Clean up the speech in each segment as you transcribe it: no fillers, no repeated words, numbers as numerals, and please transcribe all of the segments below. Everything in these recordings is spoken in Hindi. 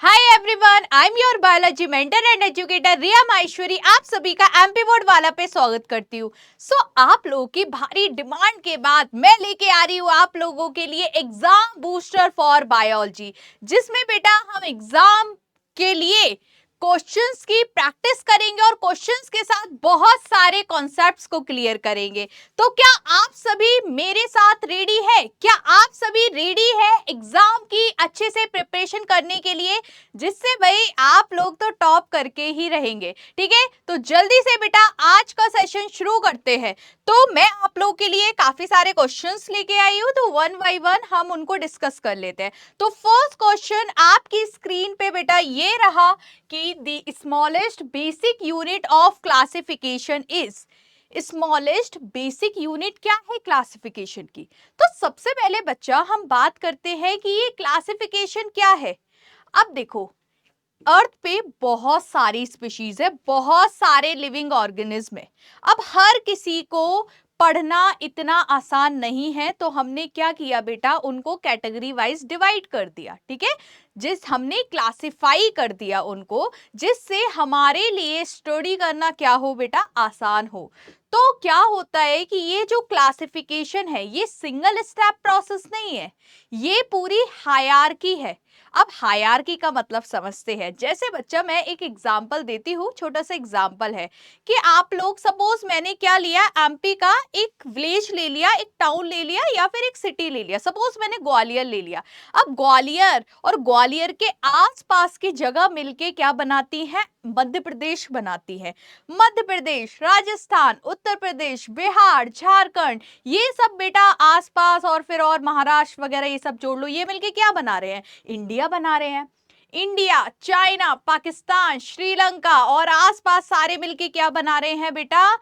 Hi everyone, I am your biology mentor and educator Riya Maheshwari. आप सभी का एमपी बोर्ड वाला पे स्वागत करती हूँ। आप लोगों की भारी डिमांड के बाद मैं लेके आ रही हूँ आप लोगों के लिए एग्जाम बूस्टर फॉर बायोलॉजी, जिसमें बेटा हम एग्जाम के लिए क्वेश्चंस की प्रैक्टिस करेंगे और क्वेश्चंस के साथ बहुत सारे कॉन्सेप्ट्स को क्लियर करेंगे। तो क्या आप सभी मेरे साथ रेडी है? क्या आप सभी रेडी है एग्जाम की अच्छे से प्रिपरेशन करने के लिए, जिससे भाई आप लोग तो टॉप करके ही रहेंगे। ठीक है, तो जल्दी से बेटा आज का सेशन शुरू करते हैं। तो मैं आप लोगों के लिए काफी सारे क्वेश्चंस लेके आई हूँ, तो वन बाय वन हम उनको डिस्कस कर लेते हैं। तो फर्स्ट क्वेश्चन आपकी स्क्रीन पे बेटा ये रहा कि the smallest basic unit of classification is. Smallest basic unit क्या है क्लासिफिकेशन की? तो सबसे पहले बच्चा हम बात करते हैं कि ये क्लासिफिकेशन क्या है। अब देखो, अर्थ पे बहुत सारी स्पीशीज है, बहुत सारे लिविंग ऑर्गेनिज्म है। अब हर किसी को पढ़ना इतना आसान नहीं है, तो हमने क्या किया बेटा, उनको कैटेगरी वाइज डिवाइड कर दिया। ठीक है, हमने क्लासिफाई कर दिया उनको, जिससे हमारे लिए स्टडी करना क्या हो बेटा, आसान हो। तो क्या होता है कि ये जो क्लासिफिकेशन है ये सिंगल स्टेप प्रोसेस नहीं है, ये पूरी हायरार्की है। अब हायरार्की का मतलब समझते हैं। जैसे बच्चा मैं एक एग्जांपल देती हूँ, छोटा सा एग्जांपल है कि आप लोग सपोज मैंने क्या लिया, एमपी का एक विलेज ले लिया, एक टाउन ले लिया या फिर एक सिटी ले लिया। सपोज मैंने ग्वालियर ले लिया। अब ग्वालियर और ग्वालियर के आसपास की जगह मिलके क्या बनाती हैं, मध्य प्रदेश बनाती है। मध्य प्रदेश, राजस्थान, उत्तर प्रदेश, बिहार, झारखंड, ये सब बेटा आसपास और फिर और महाराष्ट्र वगैरह ये सब जोड़ लो, ये मिलके क्या बना रहे हैं, इंडिया बना रहे हैं। इंडिया, चाइना, पाकिस्तान, श्रीलंका और आसपास सारे मिलके क्या बना रहे हैं बेटा,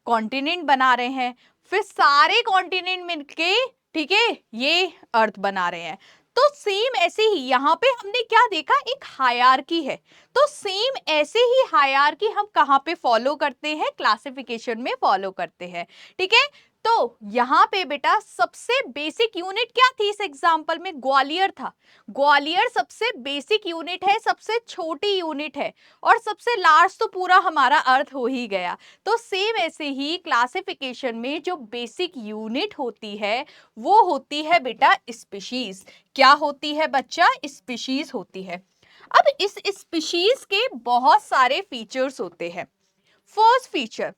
कॉन्टिनेंट बना रहे हैं। फिर सारे कॉन्टिनेंट मिलके, ठीक है, ये अर्थ बना रहे हैं। तो सेम ऐसे ही यहाँ पे हमने क्या देखा, एक हायरार्की है। तो सेम ऐसे ही हायरार्की हम कहाँ पे फॉलो करते हैं, क्लासिफिकेशन में फॉलो करते हैं। ठीक है, तो यहाँ पे बेटा सबसे बेसिक यूनिट क्या थी, इस एग्जांपल में ग्वालियर था। ग्वालियर सबसे बेसिक यूनिट है, सबसे छोटी यूनिट है, और सबसे लार्ज तो पूरा हमारा अर्थ हो ही गया। तो सेम ऐसे ही क्लासिफिकेशन में जो बेसिक यूनिट होती है वो होती है बेटा स्पीशीज। क्या होती है बच्चा, स्पीशीज होती है। अब इस स्पीशीज के बहुत सारे फीचर्स होते हैं। फर्स्ट फीचर,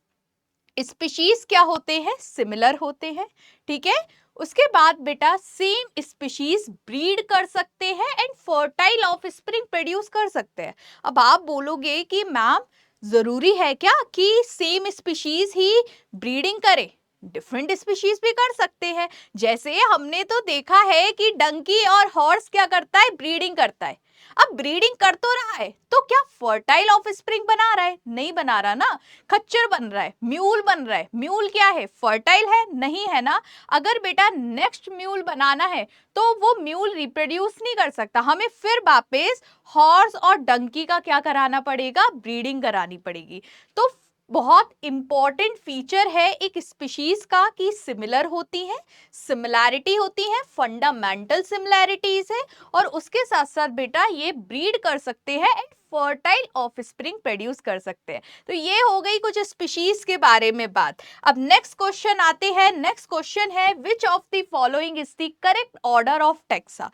स्पीशीज क्या होते हैं, सिमिलर होते हैं। ठीक है, उसके बाद बेटा सेम स्पीशीज ब्रीड कर सकते हैं एंड फर्टाइल ऑफस्प्रिंग प्रोड्यूस कर सकते हैं। अब आप बोलोगे कि मैम जरूरी है क्या कि सेम स्पीशीज ही ब्रीडिंग करे? डिफरेंट स्पीशीज भी कर सकते हैं। जैसे हमने तो देखा है कि डंकी और हॉर्स क्या करता है, ब्रीडिंग करता है। अब ब्रीडिंग कर तो रहा है, तो क्या फर्टाइल ऑफस्प्रिंग बना रहा है? नहीं बना रहा ना। खच्चर बन रहा है, म्यूल बन रहा है। म्यूल क्या है, फर्टाइल है? नहीं है ना। अगर बेटा नेक्स्ट म्यूल बनाना है तो वो म्यूल रिप्रोड्यूस नहीं कर सकता, हमें फिर वापस हॉर्स और डंकी का क्या कराना पड़ेगा, ब्रीडिंग करानी पड़ेगी। तो बहुत इंपॉर्टेंट फीचर है एक स्पीशीज का कि सिमिलर होती है, सिमिलैरिटी होती है, फंडामेंटल सिमिलैरिटीज है, और उसके साथ साथ बेटा ये ब्रीड कर सकते हैं एंड फर्टाइल ऑफस्प्रिंग प्रोड्यूस कर सकते हैं। तो ये हो गई कुछ स्पीशीज के बारे में बात। अब नेक्स्ट क्वेश्चन आते हैं। नेक्स्ट क्वेश्चन है which of the following is the correct order of taxa.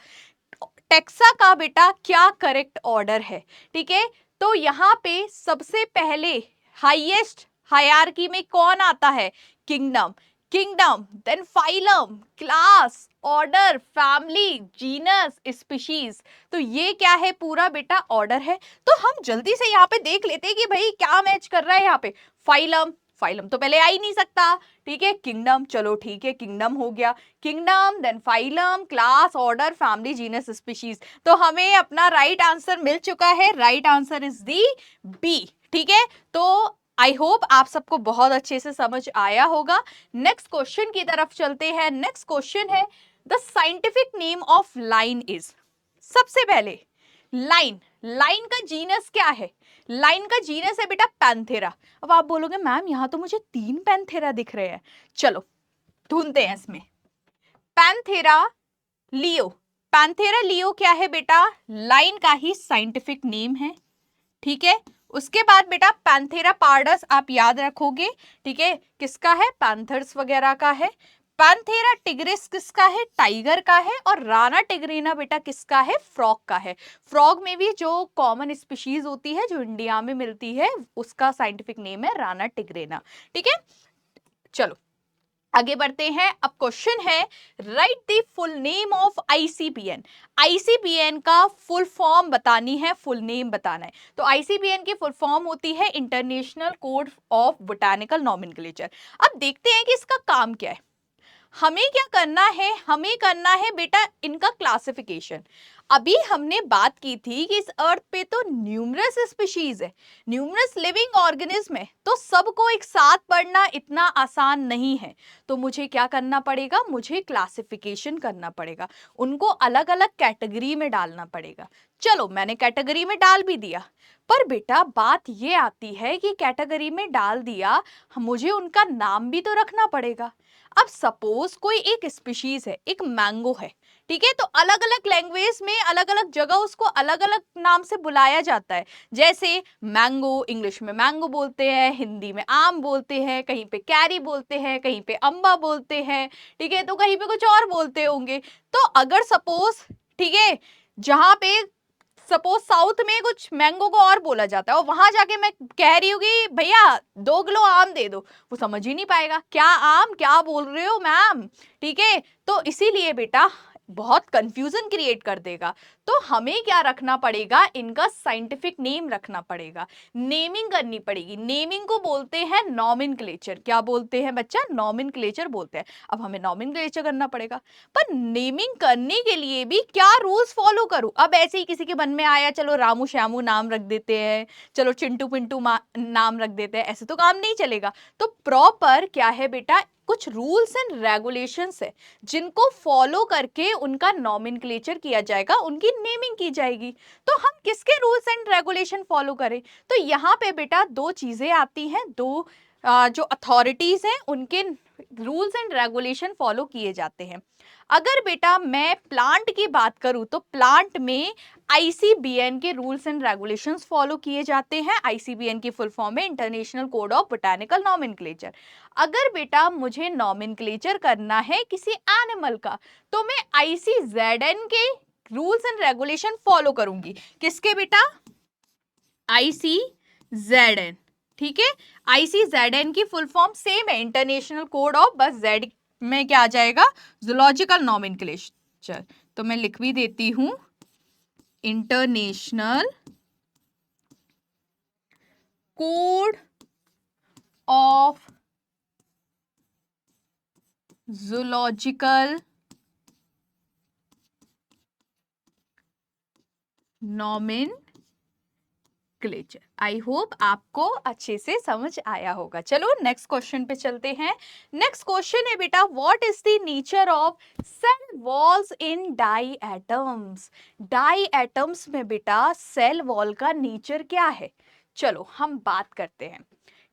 Taxa का बेटा क्या करेक्ट ऑर्डर है? ठीक है, तो यहाँ पे सबसे पहले हाईएस्ट हायरार्की में कौन आता है, kingdom. Kingdom, then phylum, class, order, family, genus, species. तो ये क्या है, पूरा बेटा ऑर्डर है। तो हम जल्दी से यहाँ पे देख लेते हैं कि भाई क्या मैच कर रहा है यहाँ पे। फाइलम, फाइलम तो पहले आ ही नहीं सकता। ठीक है, किंगडम, चलो ठीक है, किंगडम हो गया। Kingdom, then phylum, class, order, family, genus, species. तो हमें अपना राइट आंसर मिल चुका है। Right answer is the B. ठीक है, तो आई होप आप सबको बहुत अच्छे से समझ आया होगा। नेक्स्ट क्वेश्चन की तरफ चलते हैं। नेक्स्ट क्वेश्चन है the scientific name of line is. सबसे पहले लाइन, लाइन का जीनस क्या है? लाइन का जीनस है बेटा पैंथेरा। अब आप बोलोगे मैम यहाँ तो मुझे 3 पैंथेरा दिख रहे हैं, चलो ढूंढते हैं इसमें। पैंथेरा, लियो, पैंथेरा लियो क्या है बेटा, लाइन का ही साइंटिफिक नेम है, ठीक है। उसके बाद बेटा पैंथेरा पार्डस आप याद रखोगे, ठीक है, किसका है, पैंथर्स वगैरह का है। पैंथेरा टिग्रिस किसका है, टाइगर का है। और राना टिग्रिना बेटा किसका है, फ्रॉग का है। फ्रॉग में भी जो कॉमन स्पीशीज होती है जो इंडिया में मिलती है उसका साइंटिफिक नेम है राना टिग्रिना, ठीक है। चलो आगे बढ़ते हैं। अब क्वेश्चन है, write the full name of ICBN. ICBN का फुल फॉर्म बतानी है, फुल नेम बताना है। तो आईसीबीएन की फुल फॉर्म होती है international code of botanical nomenclature. अब देखते हैं कि इसका काम क्या है। हमें क्या करना है, हमें करना है बेटा इनका क्लासिफिकेशन। अभी हमने बात की थी कि इस अर्थ पे तो न्यूमरस स्पीशीज है, न्यूमरस लिविंग ऑर्गेनिज्म है, तो सबको एक साथ पढ़ना इतना आसान नहीं है। तो मुझे क्या करना पड़ेगा, मुझे क्लासिफिकेशन करना पड़ेगा, उनको अलग अलग कैटेगरी में डालना पड़ेगा। चलो मैंने कैटेगरी में डाल भी दिया, पर बेटा बात ये आती है कि कैटेगरी में डाल दिया, मुझे उनका नाम भी तो रखना पड़ेगा। अब सपोज कोई एक स्पीशीज है, एक मैंगो है, ठीक है, तो अलग अलग लैंग्वेज में अलग अलग जगह उसको अलग अलग नाम से बुलाया जाता है। जैसे मैंगो इंग्लिश में मैंगो बोलते हैं, हिंदी में आम बोलते हैं, कहीं पे कैरी बोलते हैं, कहीं पे अम्बा बोलते हैं, ठीक है, तो कहीं पे कुछ और बोलते होंगे। तो अगर सपोज, ठीक है, जहां पे सपोज साउथ में कुछ मैंगो को और बोला जाता है और वहां जाके मैं कह रही हूँ कि भैया 2 किलो आम दे दो, वो समझ ही नहीं पाएगा क्या आम क्या बोल रहे हो मैम, ठीक है। तो इसीलिए बेटा बहुत कंफ्यूजन क्रिएट कर देगा। तो हमें क्या रखना पड़ेगा, इनका साइंटिफिक नेम रखना पड़ेगा, नेमिंग करनी पड़ेगी। नेमिंग को बोलते हैं नॉमेनक्लेचर। क्या बोलते हैं बच्चा, नॉमेनक्लेचर बोलते हैं। अब हमें नॉमेनक्लेचर करना पड़ेगा, पर नेमिंग करने के लिए भी क्या रूल्स फॉलो करूं। अब ऐसे ही किसी के मन में आया चलो रामू श्यामू नाम रख देते हैं, चलो चिंटू पिंटू नाम रख देते हैं, ऐसे तो काम नहीं चलेगा। तो प्रॉपर क्या है बेटा, कुछ रूल्स एंड रेगुलेशंस है जिनको फॉलो करके उनका नॉमेनक्लेचर किया जाएगा, उनकी नेमिंग की जाएगी। तो हम किसके रूल्स एंड रेगुलेशन फॉलो करें, तो यहाँ पे बेटा 2 चीजें आती हैं, 2 जो अथॉरिटीज हैं उनके रूल्स एंड रेगुलेशन फॉलो किए जाते हैं। अगर बेटा मैं प्लांट की बात करूं तो प्लांट में आईसीबीएन के रूल्स एंड रेगुलेशंस फॉलो किए जाते हैं। आईसीबीएन की फुल फॉर्म है international code of botanical nomenclature. अगर बेटा मुझे नॉमेनक्लेचर करना है किसी एनिमल का, तो मैं आईसीजेडएन के रूल्स एंड रेगुलेशन फॉलो करूंगी। किसके बेटा, आईसीजेडएन, ठीक है। आईसीजेडएन की फुल फॉर्म सेम है, इंटरनेशनल कोड ऑफ, बस जेड में क्या आ जाएगा, जूलॉजिकल नॉमेनक्लेचर। तो मैं लिख भी देती हूं international code of zoological nomenclature. I hope आपको अच्छे से समझ आया होगा। चलो नेक्स्ट क्वेश्चन पे चलते हैं। नेक्स्ट क्वेश्चन है बेटा, what is the nature of cell walls in diatoms. Diatoms में बेटा सेल वॉल का नेचर क्या है, चलो हम बात करते हैं,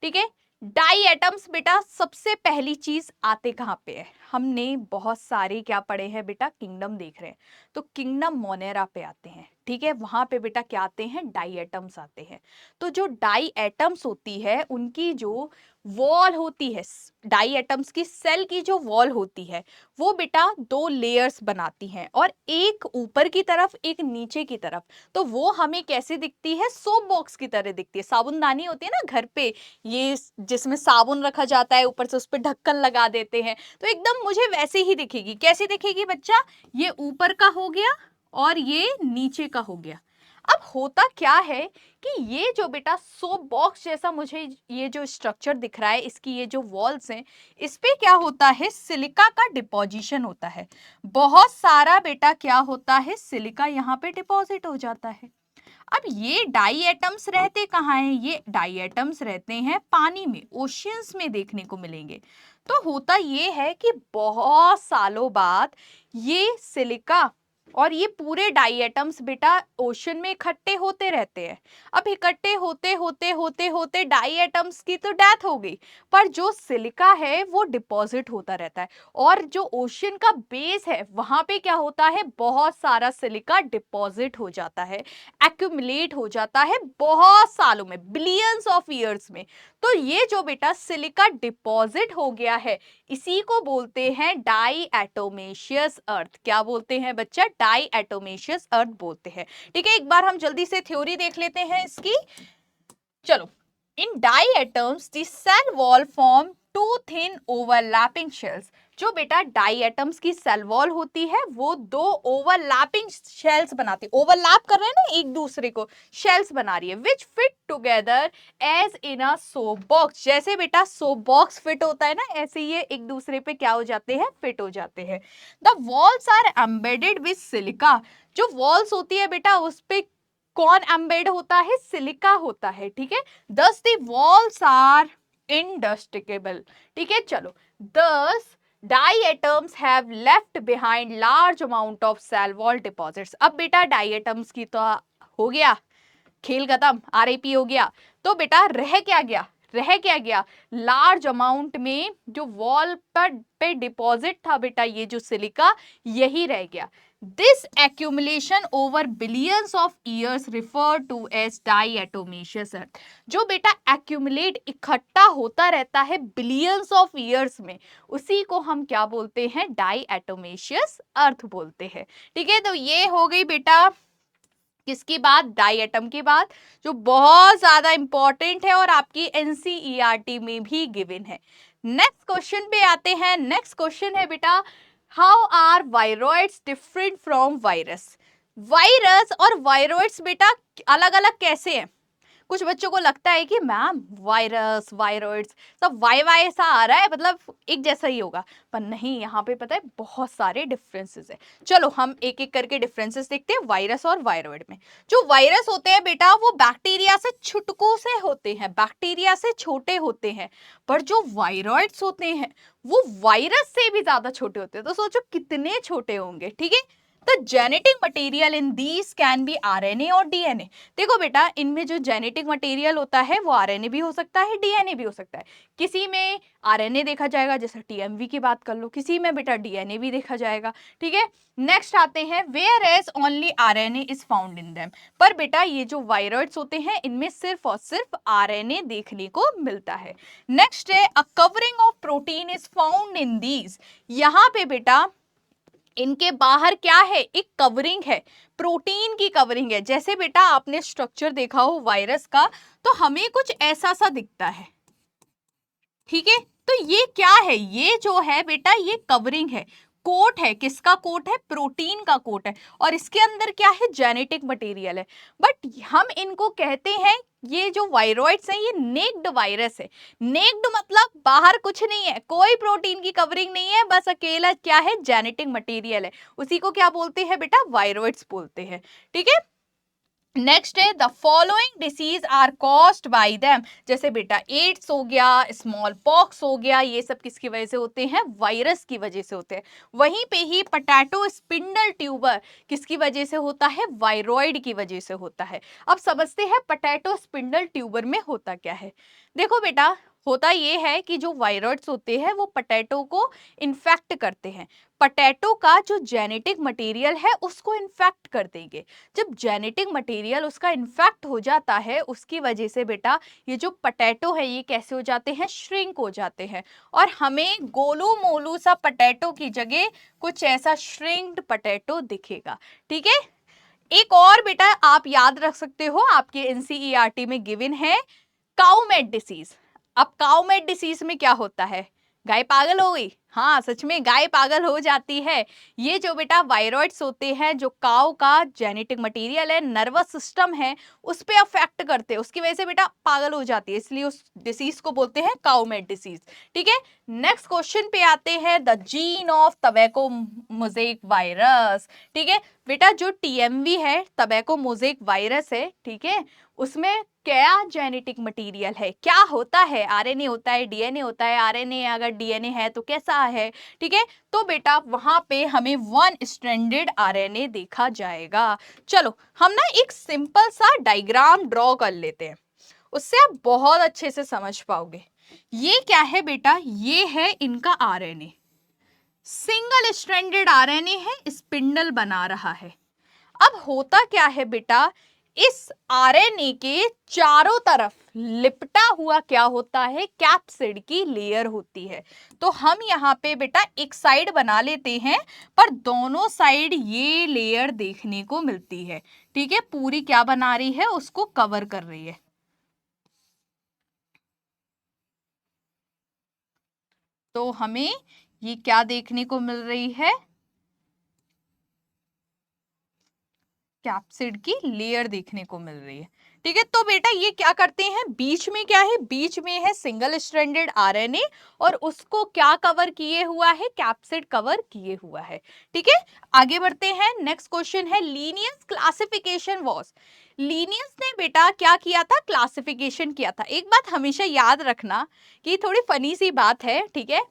ठीक है। डाई एटम्स बेटा सबसे पहली चीज आते कहाँ पे है, हमने बहुत सारे क्या पढ़े हैं बेटा, किंगडम देख रहे हैं, तो किंगडम मोनेरा पे आते हैं, ठीक है। वहां पे बेटा क्या आते हैं, डाई एटम्स आते हैं। तो जो डाई एटम्स होती है उनकी जो वॉल होती है, डाई एटम्स की सेल की जो वॉल होती है वो बेटा 2 लेयर्स बनाती हैं, और एक ऊपर की तरफ एक नीचे की तरफ। तो वो हमें कैसे दिखती है, सोप बॉक्स की तरह दिखती है। साबुनदानी होती है ना घर पे, ये जिसमें साबुन रखा जाता है, ऊपर से उस पर ढक्कन लगा देते हैं, तो एकदम मुझे वैसे ही दिखेगी। कैसे दिखेगी बच्चा, ये ऊपर का हो गया और ये नीचे का हो गया। अब होता क्या है कि ये जो बेटा सोप बॉक्स जैसा मुझे ये जो स्ट्रक्चर दिख रहा है, इसकी ये जो वॉल्स हैं, इस पे क्या होता है, सिलिका का डिपॉजिशन होता है। बहुत सारा बेटा क्या होता है, सिलिका यहाँ पे डिपॉजिट हो जाता है। अब ये डाई एटम्स रहते कहाँ हैं, ये डाई एटम्स रहते हैं पानी में, ओशियंस में देखने को मिलेंगे। तो होता ये है कि बहुत सालों बाद ये सिलिका और ये पूरे डाई एटम्स बेटा ओशन में इकट्ठे होते रहते हैं। अब इकट्ठे होते होते होते होते डाई एटम्स की तो डेथ हो गई, पर जो सिलिका है वो डिपॉजिट होता रहता है। और जो ओशन का बेस है वहां पे क्या होता है, बहुत सारा सिलिका डिपॉजिट हो जाता है, एक्यूमुलेट हो जाता है बहुत सालों में, बिलियंस ऑफ ईयर्स में। तो ये जो बेटा सिलिका डिपॉजिट हो गया है, इसी को बोलते हैं डाई एटोमेशियस अर्थ। क्या बोलते हैं बच्चा, डाई एटोमेशियस अर्थ बोलते हैं। ठीक है, एक बार हम जल्दी से थ्योरी देख लेते हैं इसकी। चलो, in diatoms the cell wall form two thin overlapping shells. जो बेटा डाई एटम्स की सेल वॉल होती है वो दो ओवरलैपिंग शेल्स बनाती है, ओवरलैप कर रहे हैं ना एक दूसरे को, शेल्स बना रही है, which fit together as in a soap box. जैसे बेटा सोप बॉक्स फिट होता है ना, ऐसे ये एक दूसरे पे क्या हो जाते हैं, फिट हो जाते हैं। The walls are embedded with silica. जो वॉल्स होती है बेटा उस पे कौन एम्बेड होता है, सिलिका होता है। ठीक है, दस द वॉल्स आर इंडस्ट्रिकेबल। ठीक है, चलो, thus diatoms have left behind large amount of cell wall deposits. अब बेटा डाई एटम्स की तो हो गया, खेल खत्म, आरआईपी हो गया। तो बेटा रह क्या गया, रह क्या गया, लार्ज अमाउंट में जो वॉल पर पे डिपॉजिट था बेटा ये जो सिलिका, यही रह गया। This accumulation over billions of years refer to as diatomaceous earth. जो बेटा एक्यूमुलेट इकट्ठा होता रहता है बिलियंस ऑफ ईयर्स में, उसी को हम क्या बोलते हैं, डाई एटोमेशियस अर्थ बोलते हैं। ठीक है, तो ये हो गई बेटा किसकी बात, डाई एटम की बात, जो बहुत ज्यादा इंपॉर्टेंट है और आपकी एनसीईआरटी में भी गिवन है। नेक्स्ट क्वेश्चन पे आते हैं। नेक्स्ट क्वेश्चन है बेटा, how are viroids different from virus. Virus और वायरॉइड्स बेटा अलग अलग कैसे हैं। कुछ बच्चों को लगता है कि मैम वायरस वायरॉइड्स सब वाई वाई सा आ रहा है, मतलब एक जैसा ही होगा, पर नहीं, यहाँ पे पता है बहुत सारे डिफरेंसेस है। चलो हम एक एक करके डिफरेंसेस देखते हैं वायरस और वायरॉइड में। जो वायरस होते हैं बेटा वो बैक्टीरिया से छुटकों से होते हैं, बैक्टीरिया से छोटे होते हैं, पर जो वायरॉइड्स होते हैं वो वायरस से भी ज्यादा छोटे होते हैं। तो सोचो कितने छोटे होंगे। ठीक है, तो genetic material in these can be RNA और डीएनए। देखो बेटा इनमें जो जेनेटिक मटेरियल होता है वो आरएनए भी हो सकता है, डीएनए भी हो सकता है। किसी में आरएनए देखा जाएगा, जैसे टीएमवी की बात कर लो, किसी में बेटा डीएनए भी देखा जाएगा। ठीक है, नेक्स्ट आते हैं, whereas only RNA is found in them. पर बेटा ये जो वायरॉइड्स होते हैं इनमें सिर्फ और सिर्फ आरएनए देखने को मिलता है। नेक्स्ट है, a covering of protein is found in these. यहाँ पे बेटा इनके बाहर क्या है, एक कवरिंग है, प्रोटीन की कवरिंग है। जैसे बेटा आपने स्ट्रक्चर देखा हो वायरस का, तो हमें कुछ ऐसा सा दिखता है। ठीक है, तो ये क्या है, ये जो है बेटा ये कवरिंग है, कोट है। किसका कोट है, प्रोटीन का कोट है। और इसके अंदर क्या है, जेनेटिक मटेरियल है। बट हम इनको कहते हैं, ये जो वायरॉइड्स हैं ये नेक्ड वायरस है। नेक्ड मतलब बाहर कुछ नहीं है, कोई प्रोटीन की कवरिंग नहीं है, बस अकेला क्या है, जेनेटिक मटेरियल है। उसी को क्या बोलते हैं बेटा, वायरॉइड्स बोलते हैं। ठीक है, नेक्स्ट है, the following disease are caused by them. जैसे बेटा एड्स हो गया, स्मॉल पॉक्स हो गया, ये सब किसकी वजह से होते हैं, वायरस की वजह से होते हैं। वहीं पे ही पोटैटो स्पिंडल ट्यूबर किसकी वजह से होता है, वायरॉइड की वजह से होता है। अब समझते हैं पोटैटो स्पिंडल ट्यूबर में होता क्या है। देखो बेटा होता ये है कि जो वायरॉइड्स होते हैं वो पोटैटो को इन्फेक्ट करते हैं। पोटैटो का जो जेनेटिक मटेरियल है उसको इन्फेक्ट कर देंगे। जब जेनेटिक मटेरियल उसका इन्फेक्ट हो जाता है उसकी वजह से बेटा ये जो पोटैटो है ये कैसे हो जाते हैं, श्रिंक हो जाते हैं। और हमें गोलू मोलू सा पोटैटो की जगह कुछ ऐसा श्रिंक्ड पोटैटो दिखेगा। ठीक है, एक और बेटा आप याद रख सकते हो, आपके एनसीईआरटी में गिवन है, काउमेट डिसीज। अब काउमेट डिसीज में क्या होता है, गाय पागल हो गई। हाँ सच में गाय पागल हो जाती है। ये जो बेटा वायरॉइड्स होते हैं, जो काऊ का जेनेटिक मटेरियल है, नर्वस सिस्टम है, उस पे अफेक्ट करते हैं, उसकी वजह से बेटा पागल हो जाती है, इसलिए उस डिसीज को बोलते हैं काउमेट डिसीज। ठीक है, नेक्स्ट क्वेश्चन पे आते हैं, the gene of tobacco mosaic virus. ठीक है बेटा, जो टीएमवी है, टबैको मोज़ेक वायरस है, ठीक है, उसमें क्या जेनेटिक मटेरियल है, क्या होता है, आरएनए होता है, डीएनए होता है। आरएनए अगर डीएनए है तो कैसा रहा है, ठीक है, तो बेटा वहां पे हमें वन स्ट्रैंडेड आरएनए देखा जाएगा। चलो हम ना एक सिंपल सा डायग्राम ड्रॉ कर लेते हैं, उससे आप बहुत अच्छे से समझ पाओगे। ये क्या है बेटा, ये है इनका आरएनए, सिंगल स्ट्रैंडेड आरएनए है, स्पिंडल बना रहा है। अब होता क्या है बेटा, इस आरएनए के चारों तरफ लिपटा हुआ क्या होता है, कैप्सिड की लेयर होती है। तो हम यहाँ पे बेटा एक साइड बना लेते हैं, पर दोनों साइड ये लेयर देखने को मिलती है, ठीक है, पूरी क्या बना रही है, उसको कवर कर रही है। तो हमें ये क्या देखने को मिल रही है, कैप्सिड की लेयर देखने को मिल रही है, ठीक है। तो बेटा ये क्या करते हैं, बीच में क्या है, बीच में है सिंगल स्ट्रैंडेड आरएनए और उसको क्या कवर किए हुआ है, कैप्सिड कवर किए हुआ है, ठीक है। आगे बढ़ते हैं, नेक्स्ट क्वेश्चन है लीनियस क्लासिफिकेशन वाज। लीनियस ने बेटा क्या किया था, क्लासिफिकेशन किया था। एक बात हमेशा याद रखना कि थोड़ी फनी सी बात है, ठीक है,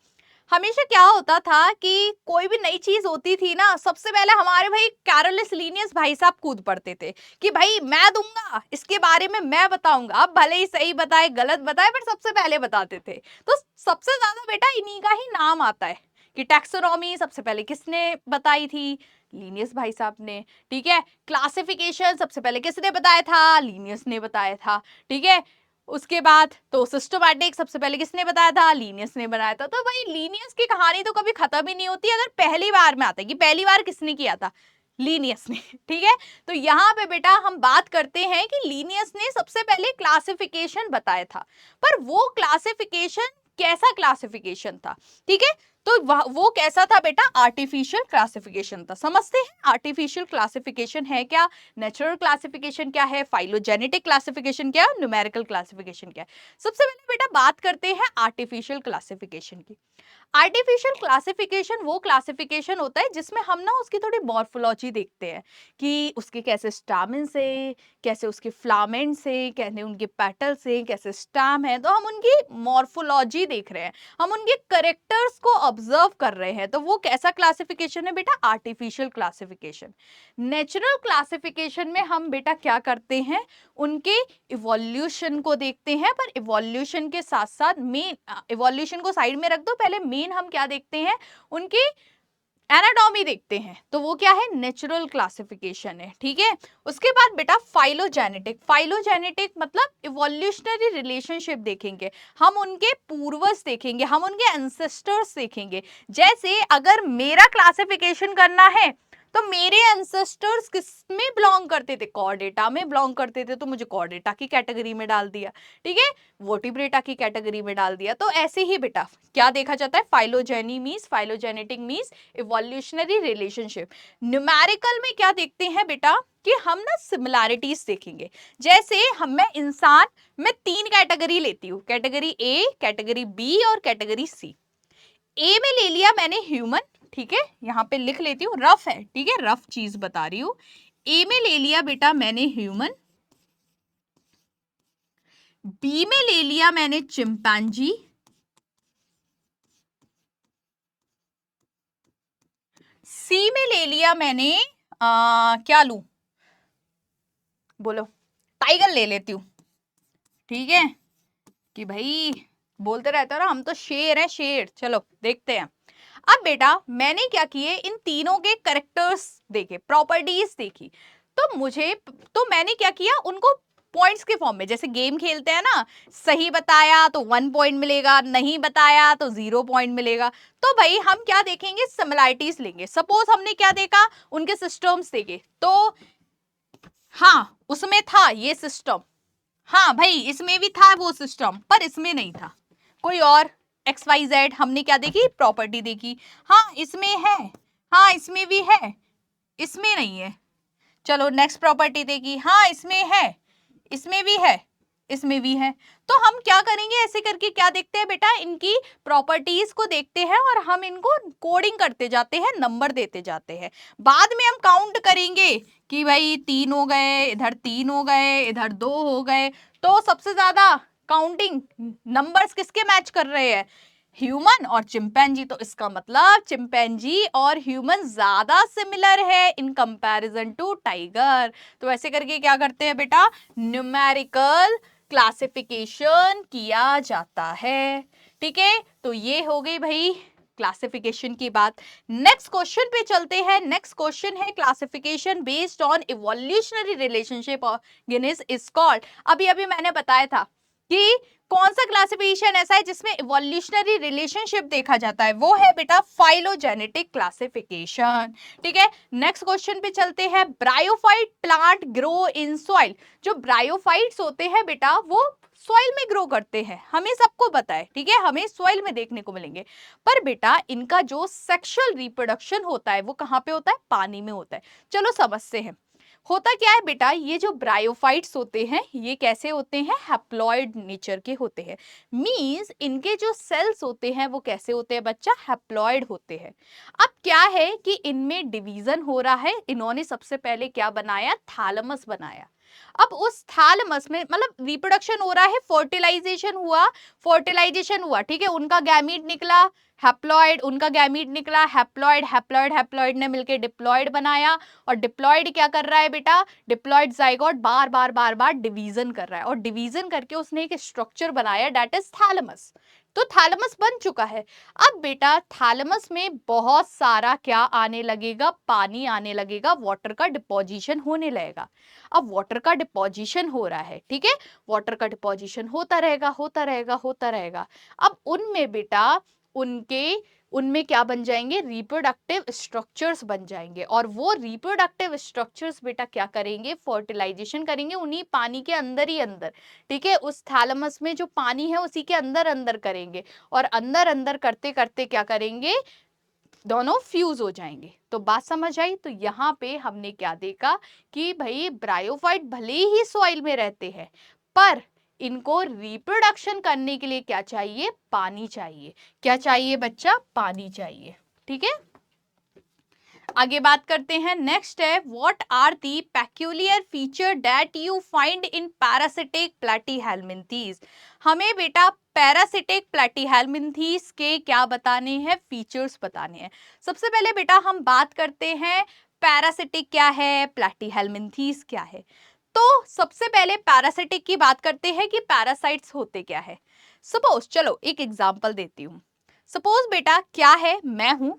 हमेशा क्या होता था कि कोई भी नई चीज होती थी ना, सबसे पहले हमारे भाई कैरोलिस लीनियस भाई साहब कूद पड़ते थे कि भाई मैं दूंगा, इसके बारे में मैं बताऊंगा। अब भले ही सही बताए गलत बताए, पर सबसे पहले बताते थे। तो सबसे ज्यादा बेटा इन्हीं का ही नाम आता है कि टैक्सोनॉमी सबसे पहले किसने बताई थी, लीनियस भाई साहब ने, ठीक है। क्लासिफिकेशन सबसे पहले किसने बताया था, लीनियस ने बताया था, ठीक है। उसके बाद तो सिस्टमैटिक सबसे पहले किसने बताया था, लीनियस ने बनाया था। तो भाई लीनियस की कहानी तो कभी खत्म ही नहीं होती अगर पहली बार में आता है कि पहली बार किसने किया था, लीनियस ने, ठीक है। तो यहाँ पे बेटा हम बात करते हैं कि लीनियस ने सबसे पहले क्लासिफिकेशन बताया था, पर वो क्लासिफिकेशन कैसा क्लासिफिकेशन था, ठीक है। तो वो कैसा था बेटा, आर्टिफिशियल क्लासिफिकेशन था। समझते हैं आर्टिफिशियल क्लासिफिकेशन है क्या, नेचुरल क्लासिफिकेशन क्या है, फाइलोजेनेटिक क्लासिफिकेशन क्या है, न्यूमेरिकल क्लासिफिकेशन क्या है। सबसे पहले बेटा बात करते हैं आर्टिफिशियल क्लासिफिकेशन की। आर्टिफिशियल क्लासिफिकेशन वो क्लासिफिकेशन होता है जिसमें हम ना उसकी थोड़ी मॉर्फोलॉजी देखते हैं कि उसके कैसे स्टामिन से, कैसे उसके फ्लामेंट से, कैसे उनके पेटल से, कैसे स्टाम है, तो हम उनकी मॉर्फोलॉजी देख रहे हैं, हम उनके करेक्टर्स को ऑब्जर्व कर रहे हैं। तो वो कैसा क्लासिफिकेशन है बेटा, आर्टिफिशियल क्लासिफिकेशन। नेचुरल क्लासिफिकेशन में हम बेटा क्या करते हैं, उनके इवोल्यूशन को देखते हैं, पर इवोल्यूशन के साथ साथ मेन, इवोल्यूशन को साइड में रख दो, पहले मेन हम क्या देखते हैं, उनकी एनाटॉमी देखते हैं। तो वो क्या है, नेचुरल क्लासिफिकेशन है, ठीक है। उसके बाद बेटा फाइलोजेनेटिक। फाइलोजेनेटिक मतलब इवोल्यूशनरी रिलेशनशिप देखेंगे, हम उनके पूर्वज देखेंगे, हम उनके एंसेस्टर्स देखेंगे। जैसे अगर मेरा क्लासिफिकेशन करना है तो मेरे एंसेस्टर्स किस में बिलोंग करते थे, कॉर्डेटा में बिलोंग करते थे, तो मुझे कॉर्डेटा की कैटेगरी में डाल दिया, ठीक है, वर्टिब्रेटा की कैटेगरी में डाल दिया। तो ऐसे ही बेटा क्या देखा जाता है, phylogeny means, phylogenetic means evolutionary relationship. Numerical में क्या देखते हैं बेटा कि हम ना सिमिलैरिटीज देखेंगे। जैसे मैं इंसान में 3 कैटेगरी लेती हूँ, कैटेगरी ए, कैटेगरी बी और कैटेगरी सी। ए में ले लिया मैंने ह्यूमन, ठीक है, यहाँ पे लिख लेती हूँ, रफ है, ठीक है, रफ चीज बता रही हूँ। ए में ले लिया बेटा मैंने ह्यूमन, बी में ले लिया मैंने चिंपैंजी, सी में ले लिया मैंने क्या लूं, बोलो, टाइगर ले लेती हूँ, ठीक है, कि भाई बोलते रहते हो ना हम तो शेर हैं, शेर। चलो देखते हैं। अब बेटा मैंने क्या किए, इन तीनों के कैरेक्टर्स देखे, प्रॉपर्टीज देखी, तो मैंने क्या किया, उनको पॉइंट्स के फॉर्म में, जैसे गेम खेलते हैं ना, सही बताया तो 1 पॉइंट मिलेगा, नहीं बताया तो 0 पॉइंट मिलेगा। तो भाई हम क्या देखेंगे, सिमिलैरिटीज लेंगे। सपोज हमने क्या देखा, उनके सिस्टम्स देखे, तो हाँ उसमें था ये सिस्टम, हाँ भाई इसमें भी था वो सिस्टम, पर इसमें नहीं था, कोई और XYZ हमने क्या देखी, प्रॉपर्टी देखी, हाँ इसमें है, हाँ इसमें भी है, इसमें नहीं है। चलो नेक्स्ट प्रॉपर्टी देखी, हाँ इसमें है, इसमें भी है, इसमें भी है। तो हम क्या करेंगे, ऐसे करके क्या देखते हैं बेटा, इनकी प्रॉपर्टीज को देखते हैं और हम इनको कोडिंग करते जाते हैं, नंबर देते जाते हैं। बाद में हम काउंट करेंगे कि भाई 3 हो गए, इधर 3 हो गए, इधर 2 हो गए। तो सबसे ज्यादा काउंटिंग नंबर्स किसके मैच कर रहे हैं, ह्यूमन और चिंपैंजी, तो इसका मतलब चिंपैंजी और ह्यूमन ज्यादा सिमिलर है इन कंपैरिजन टू टाइगर। तो ऐसे करके क्या करते हैं बेटा, न्यूमेरिकल क्लासिफिकेशन किया जाता है। ठीक है, तो ये हो गई भाई क्लासिफिकेशन की बात। नेक्स्ट क्वेश्चन पे चलते हैं। नेक्स्ट क्वेश्चन है classification based on evolutionary relationship organism is called. अभी अभी मैंने बताया था कि कौन सा क्लासिफिकेशन ऐसा है जिसमें इवोल्यूशनरी रिलेशनशिप देखा जाता है, वो है बेटा फाइलोजेनेटिक क्लासिफिकेशन। ठीक है, नेक्स्ट क्वेश्चन पे चलते हैं। Bryophyte plant grow in soil. जो ब्रायोफाइट्स होते हैं बेटा वो सॉइल में ग्रो करते हैं, हमें सबको पता है। ठीक है, हमें सॉइल में देखने को मिलेंगे, पर बेटा इनका जो सेक्सुअल रिप्रोडक्शन होता है वो कहाँ पे होता है, पानी में होता है। चलो समझते हैं होता क्या है बेटा। ये जो ब्रायोफाइट्स होते हैं ये कैसे होते हैं, हैप्लॉइड नेचर के होते हैं। मींस इनके जो सेल्स होते हैं वो कैसे होते हैं बच्चा, हैप्लॉइड होते हैं। अब क्या है कि इनमें डिवीजन हो रहा है। इन्होंने सबसे पहले क्या बनाया, थैलेमस बनाया। अब उस थैलेमस में मतलब रिप्रोडक्शन हो रहा है, फर्टिलाइजेशन हुआ। ठीक है, उनका गैमीट निकला हैप्लॉइड, उनका गैमीट निकला हैप्लॉइड, हैप्लॉइड हैप्लॉइड ने मिलकर डिप्लॉइड बनाया। और डिप्लॉइड क्या कर रहा है बेटा, डिप्लॉइड जाइगोट बार बार बार बार डिवीजन कर रहा है, और डिवीजन करके उसने एक स्ट्रक्चर बनाया, दैट इज थैलेमस। तो थैलेमस बन चुका है। अब बेटा थैलेमस में बहुत सारा क्या आने लगेगा, पानी आने लगेगा, वाटर का डिपोजिशन होने लगेगा। अब वाटर का डिपोजिशन हो रहा है, ठीक है, वाटर का डिपोजिशन होता रहेगा होता रहेगा होता रहेगा। अब उनमें बेटा उनमें क्या बन जाएंगे, रिप्रोडक्टिव स्ट्रक्चर्स बन जाएंगे। और वो रिप्रोडक्टिव स्ट्रक्चर्स बेटा क्या करेंगे, फर्टिलाइजेशन करेंगे उन्हीं पानी के अंदर ही अंदर। ठीक है, उस थैलेमस में जो पानी है उसी के अंदर अंदर करेंगे, और अंदर अंदर करते करते क्या करेंगे, दोनों फ्यूज हो जाएंगे। तो बात समझ आई। तो यहाँ पे हमने क्या देखा कि भाई ब्रायोफाइट भले ही सॉइल में रहते हैं, पर इनको रिप्रोडक्शन करने के लिए क्या चाहिए, पानी चाहिए। क्या चाहिए बच्चा, पानी चाहिए। ठीक है, आगे बात करते हैं। नेक्स्ट है, what are the peculiar feature that you find in parasitic platyhelminthes. हमें बेटा पैरासिटिक प्लैटीहेल्मिन्थीज के क्या बताने हैं, फीचर्स बताने हैं। सबसे पहले बेटा हम बात करते हैं पैरासिटिक क्या है, प्लैटीहेल्मिन्थीज क्या है। तो सबसे पहले पैरासिटिक की बात करते हैं कि पैरासाइट्स होते क्या है। सपोज, चलो एक एग्जांपल देती हूँ। सपोज बेटा क्या है, मैं हूं,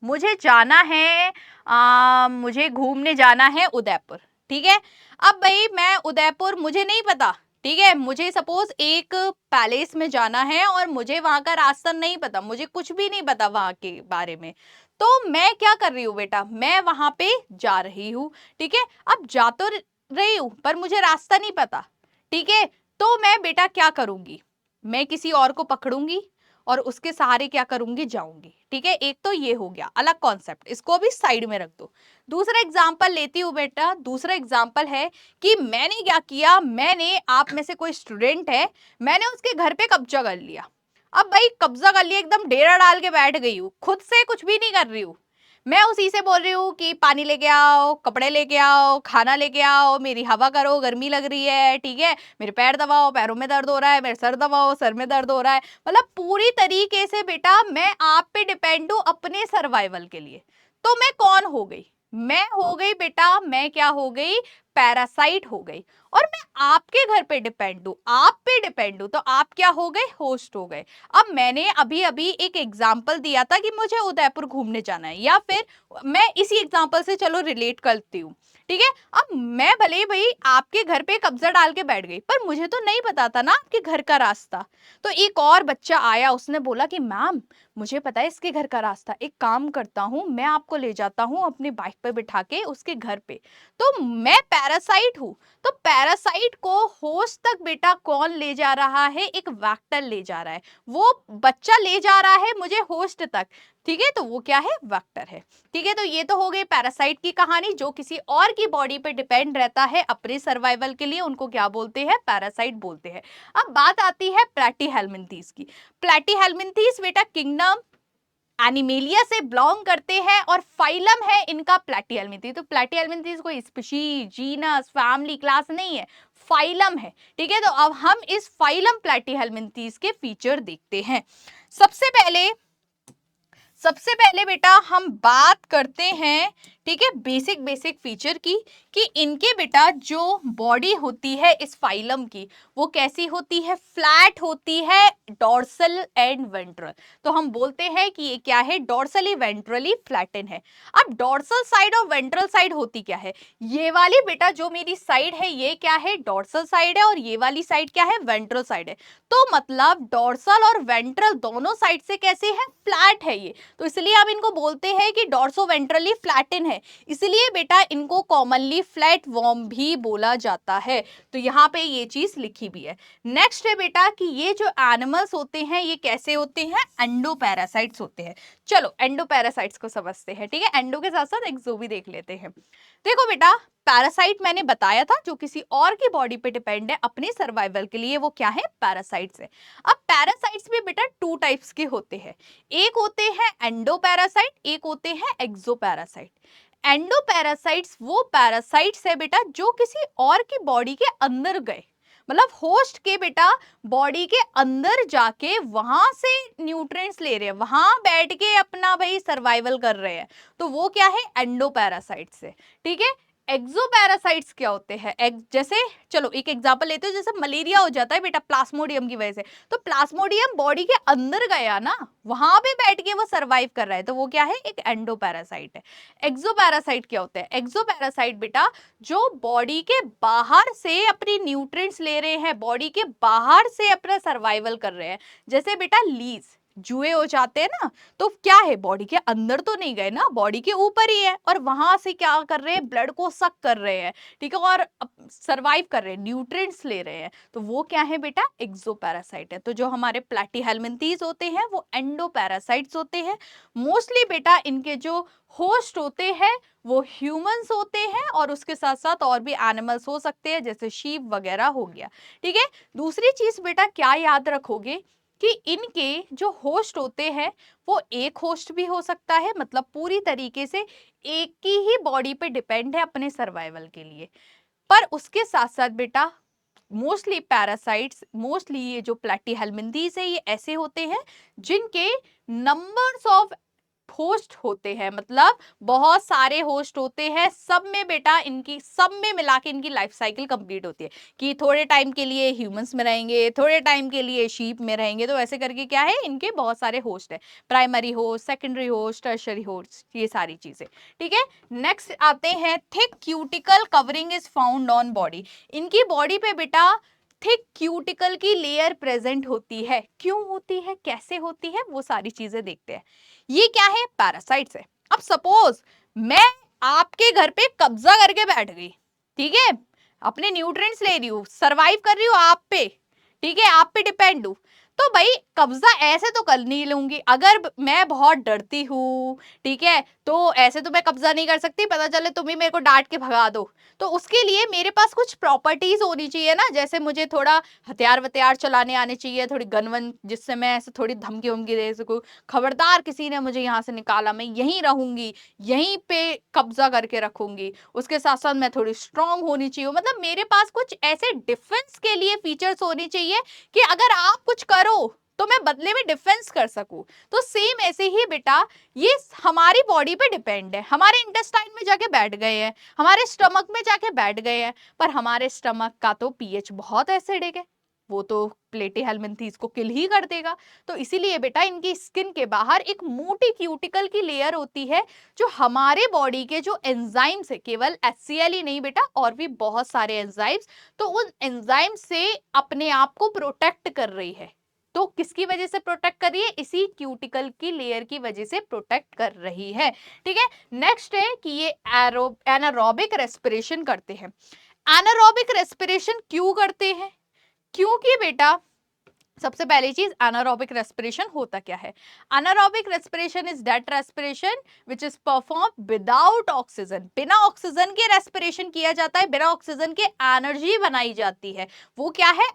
मुझे जाना है मुझे घूमने जाना है उदयपुर। ठीक है, अब भाई मैं उदयपुर, मुझे नहीं पता। ठीक है, मुझे सपोज एक पैलेस में जाना है और मुझे वहां का रास्ता नहीं पता, मुझे कुछ भी नहीं पता वहां के बारे में। तो मैं क्या कर रही हूँ बेटा, मैं वहां पे जा रही हूँ। ठीक है, अब जा तो रही हूँ पर मुझे रास्ता नहीं पता। ठीक है, तो मैं बेटा क्या करूंगी, मैं किसी और को पकड़ूंगी और उसके सहारे क्या करूंगी, जाऊंगी। ठीक है, एक तो ये हो गया अलग कॉन्सेप्ट, इसको भी साइड में रख दो। दूसरा एग्जांपल लेती हूँ बेटा। दूसरा एग्जांपल है कि मैंने क्या किया, मैंने, आप में से कोई स्टूडेंट है, मैंने उसके घर पे कब्जा कर लिया। अब भाई कब्जा कर लिया, एकदम डेरा डाल के बैठ गई हूँ, खुद से कुछ भी नहीं कर रही हूँ। मैं उसी से बोल रही हूँ कि पानी लेके आओ, कपड़े लेके आओ, खाना लेके आओ, मेरी हवा करो, गर्मी लग रही है। ठीक है, मेरे पैर दबाओ, पैरों में दर्द हो रहा है, मेरे सर दबाओ, सर में दर्द हो रहा है। मतलब पूरी तरीके से बेटा मैं आप पे डिपेंड हूँ अपने सर्वाइवल के लिए। तो मैं कौन हो गई, मैं हो गई बेटा, मैं क्या हो गई, पैरासाइट हो गई। और मैं आपके घर पे डिपेंड हूँ, आप पे डिपेंड हूँ, तो आप क्या हो गए, होस्ट हो गए। अब मैंने अभी अभी एक एग्जाम्पल दिया था कि मुझे उदयपुर घूमने जाना है, या फिर मैं इसी एग्जाम्पल से चलो रिलेट करती हूँ। ठीक है, अब मैं भले ही भाई आपके घर पे कब्जा डाल के बैठ गई, पर मुझे तो नहीं पता था ना आपके घर का रास्ता। तो एक और बच्चा आया, उसने बोला कि मैम मुझे पता है इसके घर का रास्ता, एक काम करता हूँ मैं आपको ले जाता हूँ अपनी बाइक पे बिठा के उसके घर पे। तो मैं पैरासाइट हूँ। तो पैरासाइट को होस्ट तक बेटा कौन ले जा रहा है, एक वेक्टर ले जा रहा है, वो बच्चा ले जा रहा है मुझे होस्ट तक। ठीक है, तो वो क्या है, वेक्टर है। ठीक है, तो ये तो हो गई पैरासाइट की कहानी, जो किसी और की बॉडी पे डिपेंड रहता है अपने सर्वाइवल के लिए, उनको क्या बोलते हैं, पैरासाइट बोलते हैं। अब बात आती है प्लैटीहेल्मिन्थीज की। प्लैटीहेल्मिन्थीज बेटा किंगडम एनिमेलिया से बिलोंग करते हैं और फाइलम है इनका प्लैटीहेल्मिन्थीज। तो प्लैटीहेल्मिन्थीज कोई स्पीशीज, जीनस, फैमिली, क्लास नहीं है, फाइलम है। ठीक है, तो अब हम इस फाइलम प्लैटीहेल्मिन्थीज के फीचर देखते हैं। सबसे पहले बेटा हम बात करते हैं, ठीक है, बेसिक बेसिक फीचर की, कि इनके बेटा जो बॉडी होती है इस फाइलम की वो कैसी होती है, फ्लैट होती है, डॉर्सल एंड वेंट्रल। तो हम बोलते हैं कि ये क्या है, डॉर्सली वेंट्रली फ्लैटन है। अब डॉर्सल साइड और वेंट्रल साइड होती क्या है, ये वाली बेटा जो मेरी साइड है ये क्या है, डॉर्सल साइड है, और ये वाली साइड क्या है, वेंट्रल साइड है। तो मतलब डॉर्सल और वेंट्रल दोनों साइड से कैसे है, फ्लैट है ये। तो इसलिए हम इनको बोलते हैं कि डॉर्सो वेंट्रली फ्लैटन है, इसलिए बेटा इनको कॉमनली फ्लैट वर्म भी बोला जाता है। तो यहाँ पे ये चीज लिखी भी है। नेक्स्ट है बेटा कि ये जो एनिमल्स होते हैं ये कैसे होते हैं, एंडोपैरासाइट्स होते हैं। चलो एंडोपैरासाइट्स को समझते हैं, ठीक है, एंडो के साथ साथ एक्सो भी देख लेते हैं। देखो बेटा, पैरासाइट मैंने बताया था जो किसी और की बॉडी पे डिपेंड है अपने सर्वाइवल के लिए, वो क्या है, पैरासाइट्स है। अब पैरासाइट्स भी बेटा टू टाइप्स के होते हैं, एक होते हैं एंडोपैरासाइट, एक होते हैं एक्सोपैरासाइट। एंडोपैरासाइट्स वो पैरासाइट्स है बेटा जो किसी और की बॉडी के अंदर गए, मतलब होस्ट के बेटा बॉडी के अंदर जाके वहां से न्यूट्रिएंट्स ले रहे हैं, वहां बैठ के अपना भाई सर्वाइवल कर रहे हैं, तो वो क्या है, एंडोपैरासाइट्स है, ठीक है। एक्सोपैरासाइट्स क्या होते हैं, जैसे चलो एक एग्जांपल लेते हो, जैसे मलेरिया हो जाता है बेटा प्लाज्मोडियम की वजह से, तो प्लाज्मोडियम बॉडी के अंदर गया ना, वहां पे बैठ के वो सरवाइव कर रहा है, तो वो क्या है, एक एंडोपैरासाइट है। एक्सोपैरासाइट क्या होता है, एक्सोपैरासाइट बेटा जो बॉडी के बाहर से अपनी न्यूट्रिएंट्स ले रहे हैं, बॉडी के बाहर से अपना सर्वाइवल कर रहे हैं, जैसे बेटा लीज जुए हो जाते हैं ना, तो क्या है, बॉडी के अंदर तो नहीं गए ना, बॉडी के ऊपर ही है, और वहां से क्या कर रहे हैं, ब्लड को सक कर रहे हैं, ठीक है, और सरवाइव कर रहे हैं, न्यूट्रिएंट्स ले रहे हैं, तो वो क्या है बेटा, एक्सोपैरासाइट है। तो जो हमारे प्लैटीहेल्मिन्थीज होते हैं वो एंडोपैरासाइट्स होते हैं। मोस्टली बेटा इनके जो होस्ट होते हैं वो ह्यूमंस होते हैं, और उसके साथ साथ और भी एनिमल्स हो सकते हैं, जैसे शीप वगैरह हो गया, ठीक है। दूसरी चीज बेटा क्या याद रखोगे कि इनके जो होस्ट होते हैं वो एक होस्ट भी हो सकता है, मतलब पूरी तरीके से एक की ही बॉडी पे डिपेंड है अपने सर्वाइवल के लिए। पर उसके साथ साथ बेटा मोस्टली पैरासाइट्स, मोस्टली ये जो प्लैटीहेल्मिन्थीज है ये ऐसे होते हैं जिनके नंबर्स ऑफ होस्ट होते हैं, मतलब बहुत सारे होस्ट होते हैं, सब में बेटा इनकी, सब में मिला के इनकी लाइफ साइकिल कंप्लीट होती है, कि थोड़े टाइम के लिए ह्यूमंस में रहेंगे, थोड़े टाइम के लिए शीप में रहेंगे, तो ऐसे करके क्या है, इनके बहुत सारे होस्ट है, primary host, secondary host, tertiary host, ये सारी चीजें, ठीक है। नेक्स्ट आते हैं, thick cuticle covering is found on body. इनकी बॉडी पे बेटा थिक क्यूटिकल की लेयर प्रेजेंट होती है, क्यों होती है, कैसे होती है, वो सारी चीजें देखते हैं। ये क्या है, पैरासाइट्स है। अब सपोज मैं आपके घर पे कब्जा करके बैठ गई, ठीक है, अपने न्यूट्रिएंट्स ले रही हूँ, सरवाइव कर रही हूँ आप पे, ठीक है, आप पे डिपेंड हूँ, तो भाई कब्जा ऐसे तो कर नहीं लूंगी, अगर मैं बहुत डरती हूँ, ठीक है, तो ऐसे तो मैं कब्जा नहीं कर सकती, पता चले तुम ही मेरे को डांट के भगा दो, तो उसके लिए मेरे पास कुछ प्रॉपर्टीज होनी चाहिए ना, जैसे मुझे थोड़ा हथियार वथियार चलाने आने चाहिए, थोड़ी गन वन, जिससे मैं ऐसे थोड़ी धमकी वमकी दे सकूं, खबरदार किसी ने मुझे यहाँ से निकाला मैं यहीं रहूंगी, यहीं पे कब्जा करके रखूंगी, उसके साथ साथ मैं थोड़ी स्ट्रांग होनी चाहिए, मतलब मेरे पास कुछ ऐसे डिफेंस के लिए फीचर्स होने चाहिए कि अगर आप कुछ करो तो मैं बदले में डिफेंस कर सकूं। तो सेम ऐसे ही बेटा ये हमारी बॉडी पे डिपेंड है, हमारे इंटेस्टाइन में जाके बैठ गए हैं, हमारे स्टमक में जाके बैठ गए हैं, पर हमारे स्टमक का तो पीएच बहुत एसिडिक है, वो तो प्लेटीहेल्मिन्थीज को किल ही कर देगा। तो इसीलिए बेटा इनकी स्किन के बाहर एक मोटी क्यूटिकल की लेयर होती है जो हमारे बॉडी के जो एंजाइम्स है, केवल HCl ही नहीं बेटा और भी बहुत सारे एंजाइम्स, तो उन एंजाइम से अपने आप को प्रोटेक्ट कर रही है। तो किसकी वजह से प्रोटेक्ट कर रही है, इसी क्यूटिकल की लेयर की वजह से प्रोटेक्ट कर रही है, ठीक है। नेक्स्ट है कि ये एनारोबिक रेस्पिरेशन करते हैं। एनारोबिक रेस्पिरेशन क्यों करते हैं, क्योंकि बेटा सबसे पहली चीज एनारोबिक रेस्पिरेशन होता क्या है, anaerobic respiration is that respiration which is perform without oxygen, बिना ऑक्सीजन के रेस्पिरेशन किया जाता है, बिना ऑक्सीजन के एनर्जी बनाई जाती है, वो क्या है,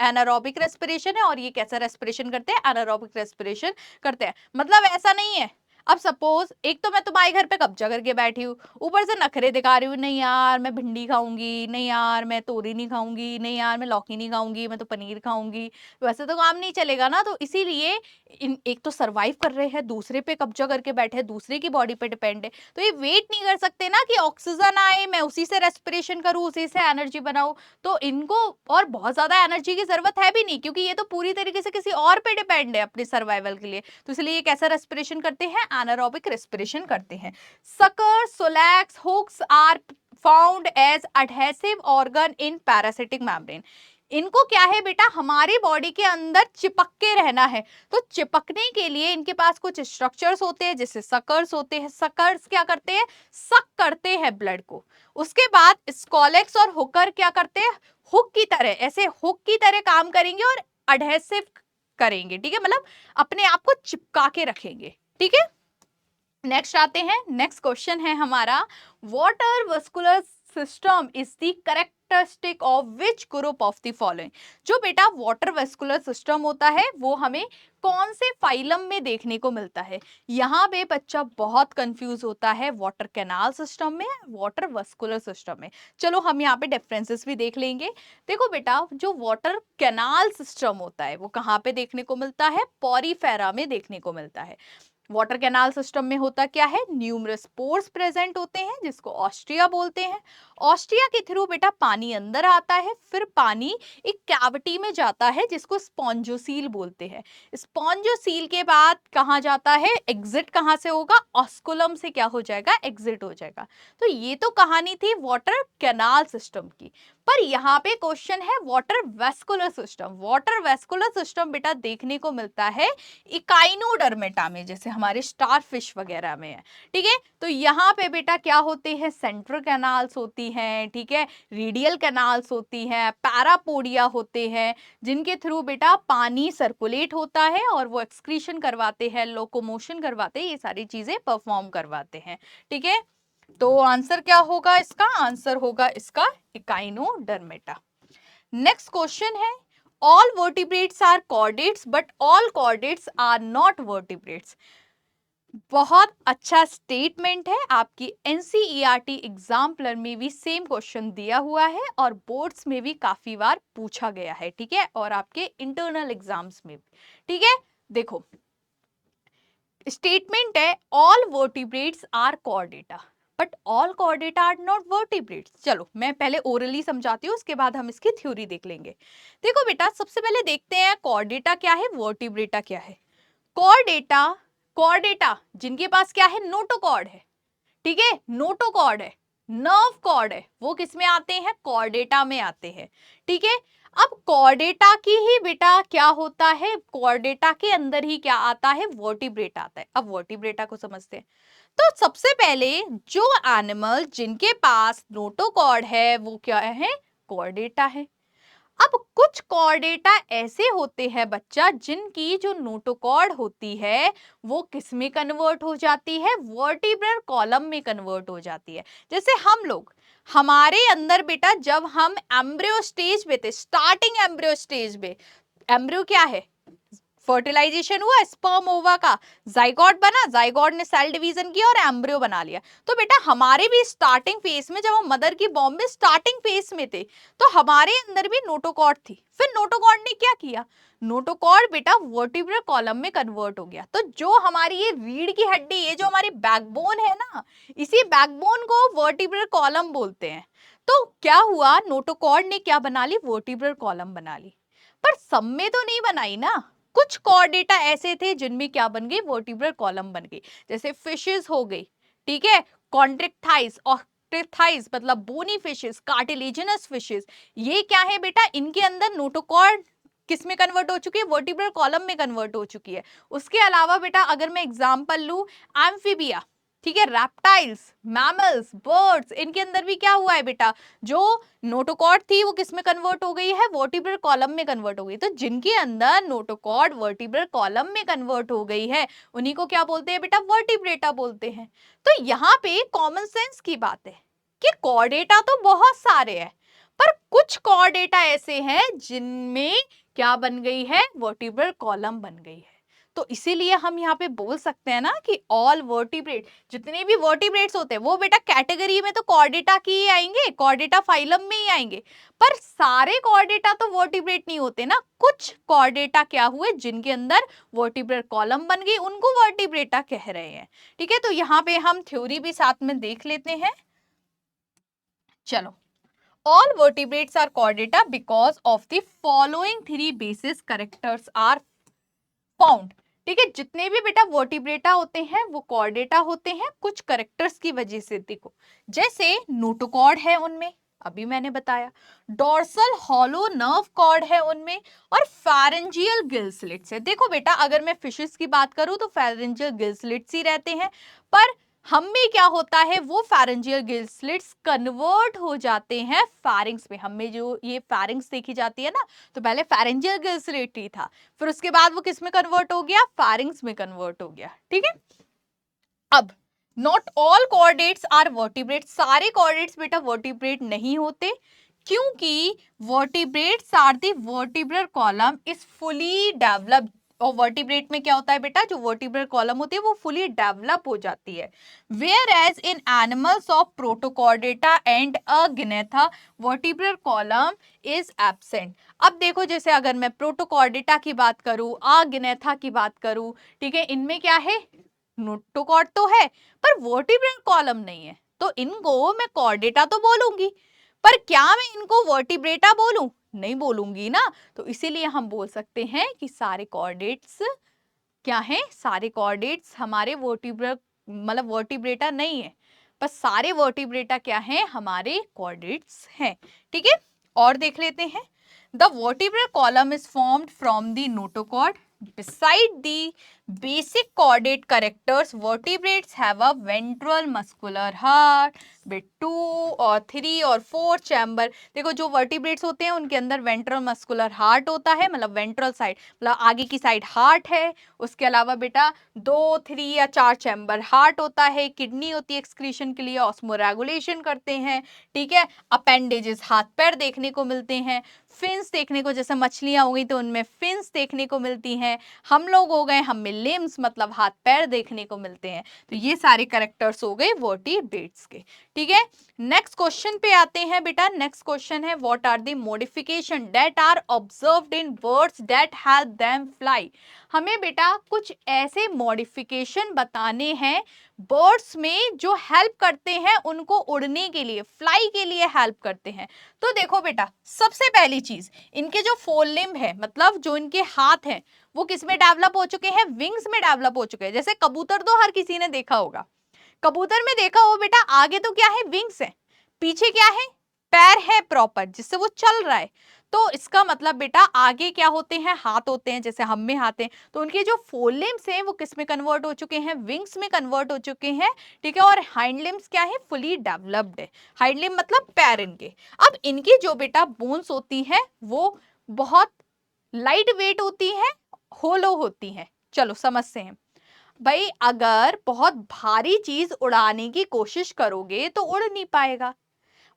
एनारोबिक रेस्पिरेशन है। और ये कैसा रेस्पिरेशन करते हैं, एनारोबिक रेस्पिरेशन करते हैं, मतलब ऐसा नहीं है अब सपोज एक तो मैं तुम्हारे घर पे कब्जा करके बैठी हूँ, ऊपर से नखरे दिखा रही हूँ, नहीं यार मैं भिंडी खाऊंगी, नहीं यार मैं तोरी नहीं खाऊंगी, नहीं यार मैं लौकी नहीं खाऊंगी, मैं तो पनीर खाऊंगी। वैसे तो काम नहीं चलेगा ना, तो इसीलिए इन एक तो सरवाइव कर रहे हैं, दूसरे पे कब्जा करके बैठे हैं, दूसरे की बॉडी पे डिपेंड है, तो ये वेट नहीं कर सकते ना कि ऑक्सीजन आए, मैं उसी से रेस्पिरेशन करूँ, उसी से एनर्जी बनाऊं। तो इनको और बहुत ज्यादा एनर्जी की जरूरत है भी नहीं, क्योंकि ये तो पूरी तरीके से किसी और पे डिपेंड है अपने सर्वाइवल के लिए। तो इसलिए ये कैसा रेस्पिरेशन करते हैं, एनारोबिक रेस्पिरेशन करते हैं। Suckers, scolex, hooks are found as adhesive organ in parasitic membrane. इनको क्या है बेटा, हमारी बॉडी के अंदर चिपक के रहना है, तो चिपकने के लिए इनके पास कुछ स्ट्रक्चर्स होते हैं, जैसे सकर्स होते हैं। सकर्स क्या करते हैं, सक करते हैं ब्लड को। उसके बाद स्कॉलेक्स और हुकर क्या करते हैं, हुक की तरह, ऐसे हुक की तरह काम करेंगे और एडहेसिव करेंगे, ठीक है, मतलब अपने आप को चिपका के रखेंगे, ठीक है। नेक्स्ट आते हैं, नेक्स्ट क्वेश्चन है हमारा, water vascular system is the characteristic of which group of the following. जो बेटा वाटर वेस्कुलर सिस्टम होता है वो हमें कौन से फाइलम में देखने को मिलता है। यहाँ पे बच्चा बहुत कंफ्यूज होता है, वाटर कैनाल सिस्टम में, वाटर वेस्कुलर सिस्टम में। चलो हम यहाँ पे डिफरेंसेस भी देख लेंगे। देखो बेटा, जो वाटर कैनाल सिस्टम होता है वो कहाँ पे देखने को मिलता है, पॉरीफेरा में देखने को मिलता है। वाटर कैनाल सिस्टम में होता क्या है, न्यूमरस पोर्स प्रेजेंट होते हैं, जिसको ऑस्ट्रिया बोलते हैं। ऑस्ट्रिया के थ्रू बेटा पानी अंदर आता है, फिर पानी एक कैविटी में जाता है जिसको स्पॉन्जोसील बोलते हैं। स्पॉन्जोसील के बाद कहाँ जाता है, एग्जिट कहाँ से होगा, ऑस्कुलम से क्या हो जाएगा, एग्जिट हो जाएगा। तो ये तो कहानी थी वाटर कैनाल सिस्टम की। पर यहाँ पे क्वेश्चन है water vascular system. Water vascular system बेटा देखने को मिलता है इकाइनोडर्मेटा में, जैसे हमारे स्टारफिश वगैरह में है, ठीक है। तो यहाँ पे बेटा क्या होते हैं, सेंट्रल कैनाल्स होती हैं, ठीक है, रेडियल कैनाल्स होती हैं, पैरापोडिया होते हैं, जिनके थ्रू बेटा पानी सर्कुलेट होता है और वो एक्सक्रीशन करवाते हैं, लोकोमोशन करवाते हैं, ये सारी चीजें परफॉर्म करवाते हैं, ठीक है। तो आंसर क्या होगा इसका, आंसर होगा इसका इकाइनोडर्मेटा। नेक्स्ट क्वेश्चन है, all vertebrates are chordates but all chordates are not vertebrates. बहुत अच्छा स्टेटमेंट है, आपकी एनसीईआरटी एग्जाम्पलर में भी सेम क्वेश्चन दिया हुआ है और बोर्ड्स में भी काफी बार पूछा गया है, ठीक है, और आपके इंटरनल एग्जाम्स में भी, ठीक है। देखो स्टेटमेंट है, all vertebrates are chordata but all chordata are not vertebrates. चलो मैं पहले ओरली समझाती हूँ, उसके बाद हम इसकी थ्योरी देख लेंगे। देखो बेटा, सबसे पहले देखते हैं कॉर्डेटा क्या है, वर्टिब्रेटा क्या है। कॉर्डेटा, कॉर्डेटा जिनके पास क्या है, नोटोकॉर्ड है, ठीक है, नोटोकॉर्ड है, नर्व कॉर्ड है, वो किस में आते हैं, कॉर्डेटा में आते हैं, ठीक है। अब कॉर्डेटा की ही बेटा क्या होता है, कॉर्डेटा के अंदर ही क्या आता है, वर्टिब्रेट आता है। अब वर्टिब्रेटा को समझते हैं। तो सबसे पहले जो एनिमल जिनके पास नोटोकॉर्ड है वो क्या है, कॉर्डेटा है। अब कुछ कॉर्डेटा ऐसे होते हैं बच्चा, जिनकी जो नोटोकॉर्ड होती है वो किस में कन्वर्ट हो जाती है, वर्टिब्रल कॉलम में कन्वर्ट हो जाती है। जैसे हम लोग, हमारे अंदर बेटा जब हम एम्ब्रियो स्टेज पे थे, स्टार्टिंग एम्ब्रियो स्टेज पे, एम्ब्रियो क्या है, फर्टिलाइजेशन हुआ स्पर्म ओवा का, जाइगोट बना, जाइगोट ने सेल डिवीजन किया और एम्ब्रियो बना लिया। तो बेटा हमारे भी स्टार्टिंग फेज में, जब हम मदर की बॉम्ब में स्टार्टिंग फेज में थे, तो हमारे अंदर भी नोटोकॉर्ड थी। फिर नोटोकॉर्ड ने क्या किया, नोटोकॉर्ड बेटा वर्टिब्रल कॉलम में कन्वर्ट हो गया। तो जो हमारी ये रीढ़ की हड्डी, ये जो हमारी बैकबोन है ना, इसी बैकबोन को वर्टिब्रल कॉलम बोलते हैं। तो क्या हुआ, नोटोकॉर्ड ने क्या बना ली, वर्टिब्रल कॉलम बना ली। पर सब में तो नहीं बनाई ना, कुछ कॉर्डेटा ऐसे थे जिनमें क्या बन गई, वर्टिब्रल कॉलम बन गई। जैसे फिशेस हो गई, ठीक है, कॉन्ट्रिक्टाइज, ऑक्ट्रिथाइज मतलब बोनी फिशेस, कार्टिलेजिनस फिशेस, ये क्या है बेटा, इनके अंदर नोटोकॉर्ड किस में कन्वर्ट हो चुकी है, वर्टिब्रल कॉलम में कन्वर्ट हो चुकी है। उसके अलावा बेटा अगर मैं एग्जांपल लूं, एम्फीबिया, ठीक है, रैप्टाइल्स, मैमल्स, बर्ड्स, इनके अंदर भी क्या हुआ है बेटा, जो नोटोकॉर्ड थी वो किस में कन्वर्ट हो गई है, वर्टिब्रल कॉलम में कन्वर्ट हो गई। तो जिनके अंदर नोटोकॉर्ड वर्टिब्रल कॉलम में कन्वर्ट हो गई है उन्हीं को क्या बोलते हैं बेटा, वर्टिब्रेटा बोलते हैं। तो यहाँ पे कॉमन सेंस की बात है कि कॉर्डेटा तो बहुत सारे हैं, पर कुछ कॉर्डेटा ऐसे हैं जिनमें क्या बन गई है, वर्टिब्रल कॉलम बन गई है। तो इसीलिए हम यहाँ पे बोल सकते हैं ना कि ऑल वर्टिब्रेट, जितने भी वर्टिब्रेट्स होते हैं वो बेटा कैटेगरी में तो कॉर्डेटा की ही आएंगे, कॉर्डेटा फाइलम में ही आएंगे, पर सारे कॉर्डेटा तो वर्टिब्रेट नहीं होते ना। कुछ कॉर्डेटा क्या हुए जिनके अंदर वर्टिब्रल कॉलम बन गई, उनको वर्टिब्रेटा कह रहे हैं। ठीक है, तो यहाँ पे हम थ्योरी भी साथ में देख लेते हैं। चलो, all vertebrates are chordata because of the following three basis characters are found। ठीक है, जितने भी बेटा वर्टिब्रेटा होते हैं वो कॉर्डेटा होते हैं कुछ करेक्टर्स की वजह से। देखो, जैसे नोटोकॉर्ड है उनमें, अभी मैंने बताया, डोर्सल हॉलो नर्व कॉर्ड है उनमें, और फेरेंजियल गिल स्लिट्स है। देखो बेटा, अगर मैं फिशेस की बात करूं तो फेरेंजियल गिल स्लिट्स ही रहते हैं, पर हम में क्या होता है, वो फेरेंजियल गिल स्लिट्स कन्वर्ट हो जाते हैं फैरिंग्स में। हमें जो ये फैरिंग्स देखी जाती है ना, तो पहले फेरेंजियल गिल स्लिट ही था, फिर उसके बाद वो किस में कन्वर्ट हो गया, फैरिंग्स में कन्वर्ट हो गया। ठीक है, अब not all chordates are vertebrate, सारे कॉर्डेट्स बेटा वर्टिब्रेट नहीं होते, क्योंकि vertebrates are the vertebral column is fully developed. और वर्टिब्रेट में क्या होता है बेटा, जो वर्टिब्रल कॉलम होती है वो फुली डेवलप हो जाती है। Whereas in animals of protochordata and agnatha vertebral column is absent. अब देखो, जैसे अगर मैं प्रोटोकॉर्डेटा की बात करूं, अग्नेथा की बात करूं, ठीक है, इनमें क्या है, नोटोकॉर्ड तो है पर वर्टिब्रल कॉलम नहीं है, तो इनको मैं कॉर्डेटा तो बोलूंगी, पर क्या मैं इनको वर्टिब्रेटा बोलूं, नहीं बोलूंगी ना। तो इसीलिए हम बोल सकते हैं कि सारे कॉर्डेट्स क्या हैं, सारे कॉर्डेट्स हमारे वर्टिब्रल मतलब वर्टिब्रेटा नहीं है, पर सारे वर्टिब्रेटा क्या हैं, हमारे कॉर्डेट्स हैं। ठीक है, और देख लेते हैं। The vertebral column is formed from the notochord. Beside the basic chordate characters, vertebrates have a ventral muscular heart with 2 और 3 और 4 चैम्बर। देखो, जो वर्टिब्रेट्स होते हैं उनके अंदर वेंट्रल मस्कुलर हार्ट होता है, मतलब वेंट्रल साइड मतलब आगे की साइड हार्ट है। उसके अलावा बेटा 2, 3 या 4 चैम्बर हार्ट होता है, किडनी होती है एक्सक्रीशन के लिए, ऑस्मोरेगुलेशन करते हैं। ठीक है, अपेंडेजेस हाथ पैर देखने को मिलते हैं, फिन्स देखने को, जैसे मछलियां हो गई तो उनमें फिन्स देखने को मिलती हैं, हम लोग हो गए हमें लिम्स मतलब हाथ पैर देखने को मिलते हैं। तो ये सारे कैरेक्टर्स हो गए वर्टिब्रेट्स के। ठीक है, नेक्स्ट क्वेश्चन पे आते हैं बेटा। नेक्स्ट क्वेश्चन है, what are the modification that are observed in birds that help them fly. हमें बेटा कुछ ऐसे मॉडिफिकेशन बताने हैं बर्ड्स में जो हेल्प करते हैं उनको उड़ने के लिए, फ्लाई के लिए हेल्प करते हैं। तो देखो बेटा, सबसे पहली चीज, इनके जो फोर लिम्ब है मतलब जो इनके हाथ हैं वो किस में डेवलप हो चुके हैं, विंग्स में डेवलप हो चुके हैं। जैसे कबूतर तो हर किसी ने देखा होगा, कबूतर में देखा हो बेटा, आगे तो क्या है, विंग्स है, पीछे क्या है, पैर है प्रॉपर जिससे वो चल रहा है। तो इसका मतलब बेटा आगे क्या होते हैं, हाथ होते हैं, जैसे हम में हाथ हैं, तो उनके जो फोर लिम्स हैं वो किस में कन्वर्ट हो चुके हैं, विंग्स में कन्वर्ट हो चुके हैं। ठीक है, और हाइंड लिम्स क्या है, फुली डेवलप्ड है। हाइंड लिम्ब मतलब पैर इनके। अब इनकी जो बेटा बोन्स होती है वो बहुत लाइट वेट होती है, होलो होती है। चलो समझते हैं भाई, अगर बहुत भारी चीज उड़ाने की कोशिश करोगे तो उड़ नहीं पाएगा,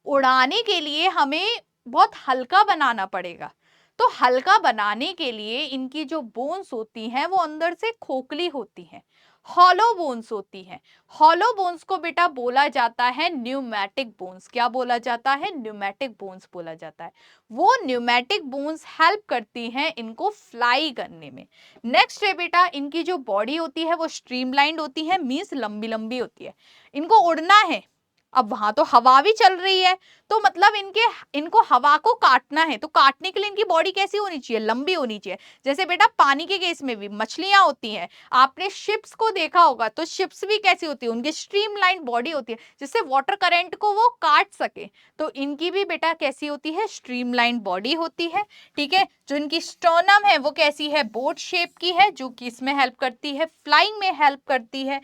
उड़ाने के लिए हमें बहुत हल्का बनाना पड़ेगा। तो हल्का बनाने के लिए इनकी जो बोन्स होती हैं वो अंदर से खोखली होती हैं, हॉलो बोन्स होती हैं। हॉलो बोन्स को बेटा बोला जाता है न्यूमेटिक बोन्स। क्या बोला जाता है, न्यूमेटिक बोन्स बोला जाता है। वो न्यूमेटिक बोन्स हेल्प करती हैं इनको फ्लाई करने में। नेक्स्ट है बेटा, इनकी जो बॉडी होती है वो स्ट्रीमलाइंड होती है, मींस लंबी लंबी होती है। इनको उड़ना है, अब वहां तो हवा भी चल रही है, तो मतलब इनको हवा को काटना है, तो काटने के लिए इनकी बॉडी कैसी होनी चाहिए, लंबी होनी चाहिए। जैसे बेटा पानी के केस में भी मछलियां होती हैं, आपने शिप्स को देखा होगा, तो शिप्स भी कैसी होती है, उनकी स्ट्रीमलाइन बॉडी होती है जिससे वाटर करंट को वो काट सके। तो इनकी भी बेटा कैसी होती है, स्ट्रीमलाइन बॉडी होती है। ठीक है, जो इनकी स्टर्नम है वो कैसी है, बोट शेप की है, जो कि इसमें हेल्प करती है, फ्लाइंग में हेल्प करती है।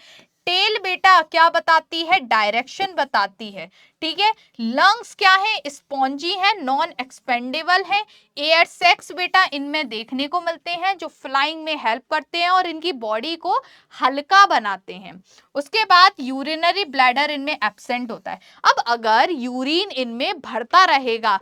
टेल बेटा क्या बताती है, डायरेक्शन बताती है। ठीक है, लंग्स क्या है, स्पॉन्जी है, नॉन एक्सपेंडेबल है। एयर सैक्स बेटा इनमें देखने को मिलते हैं जो फ्लाइंग में हेल्प करते हैं और इनकी बॉडी को हल्का बनाते हैं। उसके बाद यूरिनरी ब्लैडर इनमें एब्सेंट होता है। अब अगर यूरिन इनमें भरता रहेगा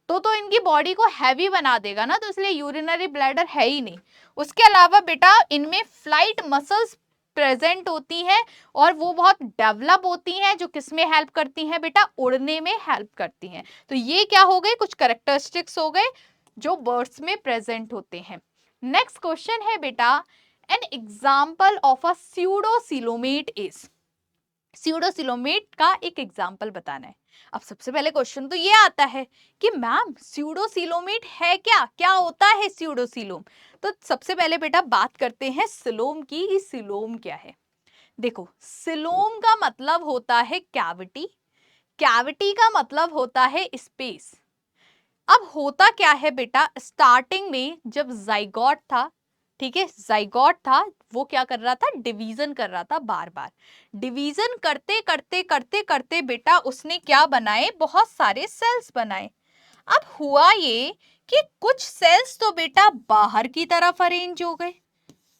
तो इनकी बॉडी को हैवी बना देगा ना, तो इसलिए यूरिनरी ब्लैडर है ही नहीं। उसके अलावा बेटा इनमें फ्लाइट मसल्स प्रेजेंट होती हैं और वो बहुत डेवलप होती हैं, जो किसमें हेल्प करती हैं बेटा, उड़ने में हेल्प करती हैं। तो ये क्या हो गए, कुछ कैरेक्टरिस्टिक्स हो गए जो बर्ड्स में प्रेजेंट होते हैं। नेक्स्ट क्वेश्चन है बेटा, an example of a pseudocoelomate is. Pseudocoelomate का एक एग्जाम्पल बताना है। अब सबसे पहले क्वेश्चन तो ये आता है कि मैम स्यूडोसिलोमेट है क्या, क्या होता है स्यूडोसिलोम। तो सबसे पहले बेटा बात करते हैं सिलोम की, सिलोम क्या है। देखो, सिलोम का मतलब होता है कैविटी, कैविटी का मतलब होता है स्पेस। अब होता क्या है बेटा, स्टार्टिंग में जब जाइगोट था, ठीक है, जाइगोट था, वो क्या कर रहा था, डिवीजन कर रहा था, बार बार डिवीजन करते करते करते करते बेटा उसने क्या बनाए, बहुत सारे सेल्स बनाए। अब हुआ ये कि कुछ सेल्स तो बेटा बाहर की तरफ अरेंज हो गए,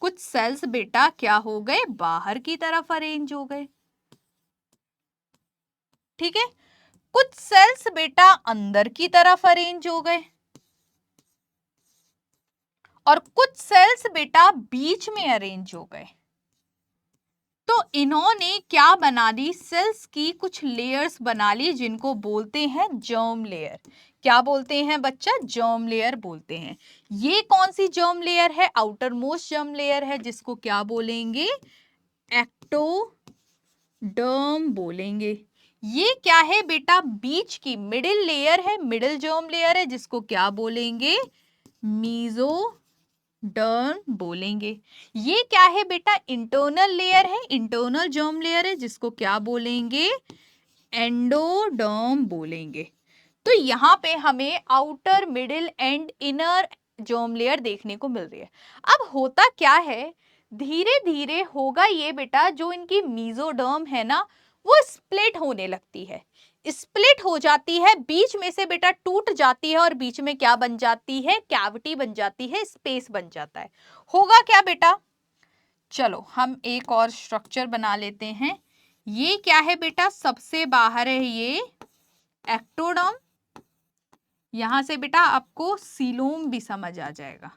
कुछ सेल्स बेटा क्या हो गए, बाहर की तरफ अरेंज हो गए, ठीक है। कुछ सेल्स बेटा अंदर की तरफ अरेंज हो गए और कुछ सेल्स बेटा बीच में अरेंज हो गए। तो इन्होंने क्या बना ली, सेल्स की कुछ लेयर्स बना ली जिनको बोलते हैं जर्म लेयर। क्या बोलते हैं बच्चा, जर्म लेयर बोलते हैं। ये कौन सी जर्म लेयर है, आउटर मोस्ट जर्म लेयर है, जिसको क्या बोलेंगे, एक्टोडर्म बोलेंगे। ये क्या है बेटा, बीच की मिडिल लेयर है, मिडिल जर्म लेयर है, जिसको क्या बोलेंगे, मीजोडर्म बोलेंगे। ये क्या है बेटा, इंटरनल लेयर है, इंटरनल जर्म लेयर है, जिसको क्या बोलेंगे, एंडोडर्म बोलेंगे। तो यहाँ पे हमें outer, middle and inner germ layer देखने को मिल रही है। अब होता क्या है, धीरे धीरे होगा ये बेटा, जो इनकी मीजोडर्म है ना, वो स्प्लिट होने लगती है, स्प्लिट हो जाती है, बीच में से बेटा टूट जाती है और बीच में क्या बन जाती है, कैविटी बन जाती है, स्पेस बन जाता है। होगा क्या बेटा, चलो हम एक और स्ट्रक्चर बना लेते हैं। ये क्या है बेटा, सबसे बाहर है ये एक्टोडर्म, यहां से बेटा आपको सीलोम भी समझ आ जाएगा,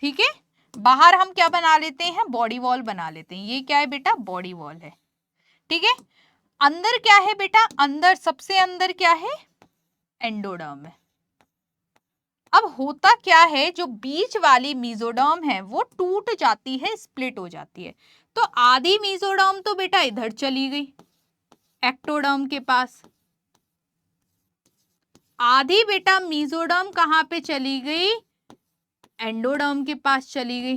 ठीक है। बाहर हम क्या बना लेते हैं, बॉडी वॉल बना लेते हैं। ये क्या है बेटा, बॉडी वॉल है, ठीक है। अंदर क्या है बेटा, अंदर सबसे अंदर क्या है, एंडोडर्म है। अब होता क्या है, जो बीच वाली मीजोडर्म है वो टूट जाती है, स्प्लिट हो जाती है। तो आधी मीजोडर्म तो बेटा इधर चली गई एक्टोडर्म के पास, आधी बेटा मीजोडर्म कहां पे चली गई, एंडोडर्म के पास चली गई।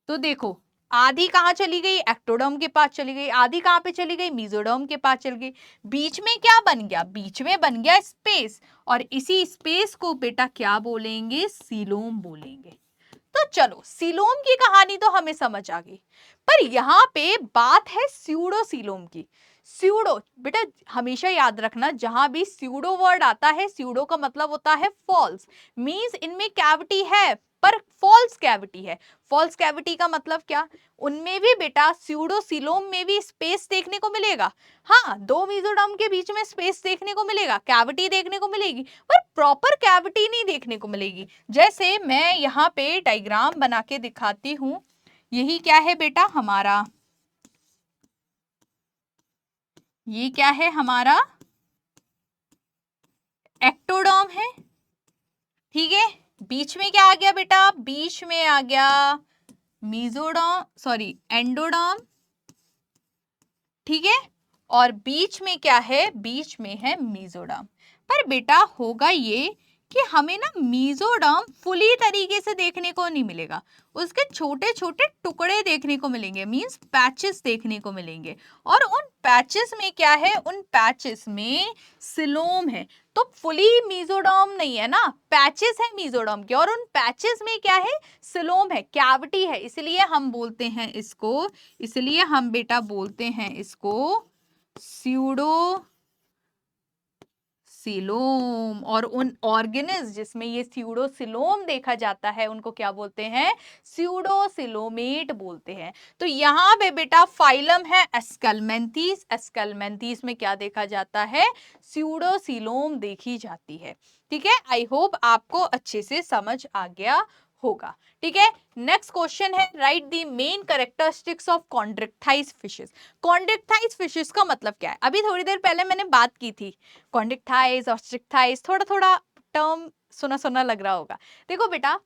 तो देखो, आधी कहां चली गई, एक्टोडर्म के पास चली गई, आधी कहां पे चली गई, मीजोडर्म के पास चली गई। बीच में क्या बन गया, बीच में बन गया स्पेस, और इसी स्पेस को बेटा क्या बोलेंगे, सीलोम बोलेंगे। तो चलो, सीलोम की कहानी तो हमें समझ आ गई, पर यहाँ पे बात है स्यूडोसीलोम की। स्यूडो बेटा हमेशा याद रखना, जहां भी स्यूडो वर्ड आता है, स्यूडो का मतलब होता है फॉल्स, मींस इनमें कैविटी है पर फॉल्स कैविटी है। फॉल्स कैविटी का मतलब क्या, उनमें भी बेटा स्यूडोसीलोम में भी स्पेस देखने को मिलेगा। हाँ, दो मीजोडर्म के बीच में स्पेस देखने को मिलेगा, कैविटी देखने को मिलेगी, पर प्रॉपर कैविटी नहीं देखने को मिलेगी। जैसे मैं यहाँ पे डायग्राम बना के दिखाती हूँ, यही क्या है बेटा हमारा, ये क्या है हमारा, एक्टोडर्म है, ठीक है। बीच में क्या आ गया बेटा, बीच में आ गया मीजोडर्म, सॉरी एंडोडर्म, ठीक है। और बीच में क्या है, बीच में है मीजोडर्म। पर बेटा होगा ये कि हमें ना मीजोडर्म फुली तरीके से देखने को नहीं मिलेगा, उसके छोटे छोटे टुकड़े देखने को मिलेंगे, मींस पैचेस देखने को मिलेंगे। और उन पैचेस में क्या है, उन पैचेस में सिलोम है। तो फुली मीजोडर्म नहीं है ना, पैचेस है मीजोडर्म के, और उन पैचेस में क्या है, सिलोम है, कैविटी है, इसलिए हम बोलते हैं इसको, इसलिए हम बेटा बोलते हैं इसको स्यूडो सीलोम। और उन ऑर्गेनिज जिसमें ये स्यूडोसिलोम देखा जाता है उनको क्या बोलते हैं? स्यूडोसिलोमेट बोलते हैं। तो यहाँ पे बेटा फाइलम है एस्केलमेंथीस। एस्केलमेंथीस में क्या देखा जाता है? स्यूडोसिलोम देखी जाती है। ठीक है, आई होप आपको अच्छे से समझ आ गया होगा। ठीक है, नेक्स्ट क्वेश्चन है, write the main characteristics of chondrichthyes fishes. Chondrichthyes fishes का मतलब क्या है? अभी थोड़ी देर पहले मैंने बात की थी कॉन्ड्रिक्टाइज और स्ट्रिक्टाइज, थोड़ा थोड़ा टर्म सुना सुना लग रहा होगा। देखो बेटा,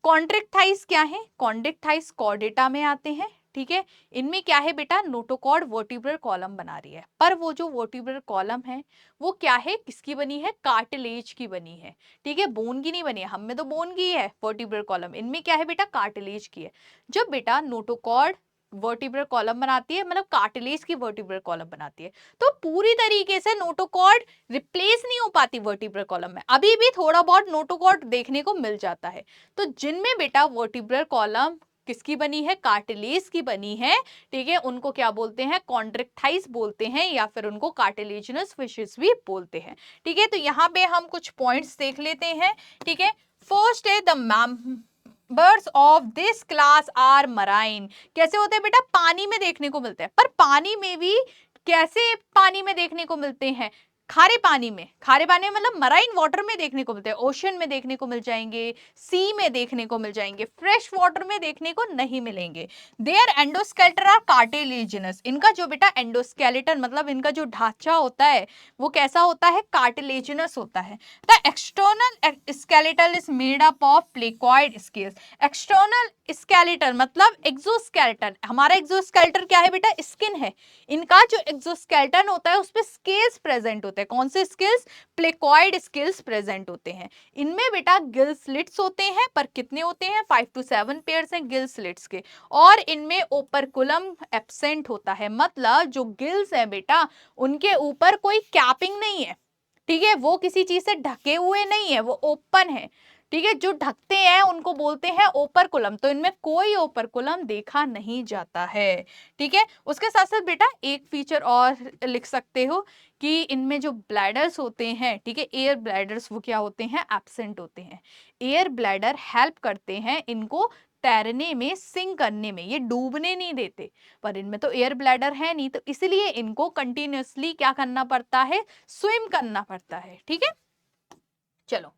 कॉन्ड्रिक्टाइज क्या है? कॉन्ड्रिक्टाइज कॉर्डेटा में आते हैं। ठीक है, इनमें क्या है बेटा? नोटोकॉर्ड वर्टिब्रल कॉलम बना रही है, पर वो जो वर्टिब्रल कॉलम है वो क्या है? किसकी बनी है? कार्टिलेज की बनी है। ठीक है, बोन की नहीं बनी है। हम में तो बोन की है वर्टिब्रल कॉलम, इनमें क्या है बेटा? कार्टिलेज की है। जब बेटा नोटोकॉर्ड वर्टिब्रल कॉलम बनाती है, मतलब कार्टिलेज की वर्टिब्रल कॉलम बनाती है, तो पूरी तरीके से नोटोकॉर्ड रिप्लेस नहीं हो पाती वर्टिब्रल कॉलम में। अभी भी थोड़ा बहुत नोटोकॉर्ड देखने को मिल जाता है। तो जिनमें बेटा वर्टिब्रल कॉलम किसकी बनी है? कार्टिलेज की बनी है। ठीक है, उनको क्या बोलते हैं? कॉन्ड्रिक्टाइज बोलते हैं, या फिर उनको कार्टिलेजिनस फिशेस भी बोलते हैं। ठीक है, तो यहाँ पे हम कुछ पॉइंट्स देख लेते हैं। ठीक है, फर्स्ट है the members of this class are marine. कैसे होते हैं बेटा? पानी में देखने को मिलते हैं, पर पानी में भी कैसे पानी में देखने को मिलते हैं? खारे पानी में। खारे पानी में मतलब मराइन वाटर में देखने को मिलते हैं, ओशन में देखने को मिल जाएंगे, सी में देखने को मिल जाएंगे, फ्रेश वाटर में देखने को नहीं मिलेंगे। Their endoskeleton are cartilaginous. इनका जो बेटा एंडोस्केलेटन मतलब इनका जो ढांचा होता है वो कैसा होता है? कार्टिलेजिनस होता है। The external skeleton is made up of placoid scales. External skeleton मतलब एक्सोस्केलेटन। हमारा एक्सोस्केलेटन क्या है बेटा? स्किन है। इनका जो एक्सोस्केलेटन होता है उस पे स्केल्स प्रेजेंट होते हैं। कौन से स्केल्स? प्लेकॉइड स्केल्स प्रेजेंट होते हैं। इनमें बेटा गिल स्लिट्स होते हैं, पर कितने होते हैं? 5 to 7 पेयर्स हैं गिल स्लिट्स के। और इनमें ओपरकुलम एब्सेंट होता है, मतलब जो गिल्स है बेटा उनके ऊपर कोई कैपिंग नहीं है। ठीक है, वो किसी चीज से ढके हुए नहीं है, वो ओपन है। ठीक है, जो ढकते हैं उनको बोलते हैं ओपरकुलम। तो इनमें कोई ओपरकुलम देखा नहीं जाता है। ठीक है, उसके साथ साथ बेटा एक फीचर और लिख सकते हो कि इनमें जो ब्लैडर्स होते हैं, ठीक है, एयर ब्लैडर्स, वो क्या होते हैं? एब्सेंट होते हैं। एयर ब्लैडर हेल्प करते हैं इनको तैरने में, सिंक करने में, ये डूबने नहीं देते। पर इनमें तो एयर ब्लैडर है नहीं, तो इसलिए इनको कंटिन्यूअसली क्या करना पड़ता है? स्विम करना पड़ता है। ठीक है, चलो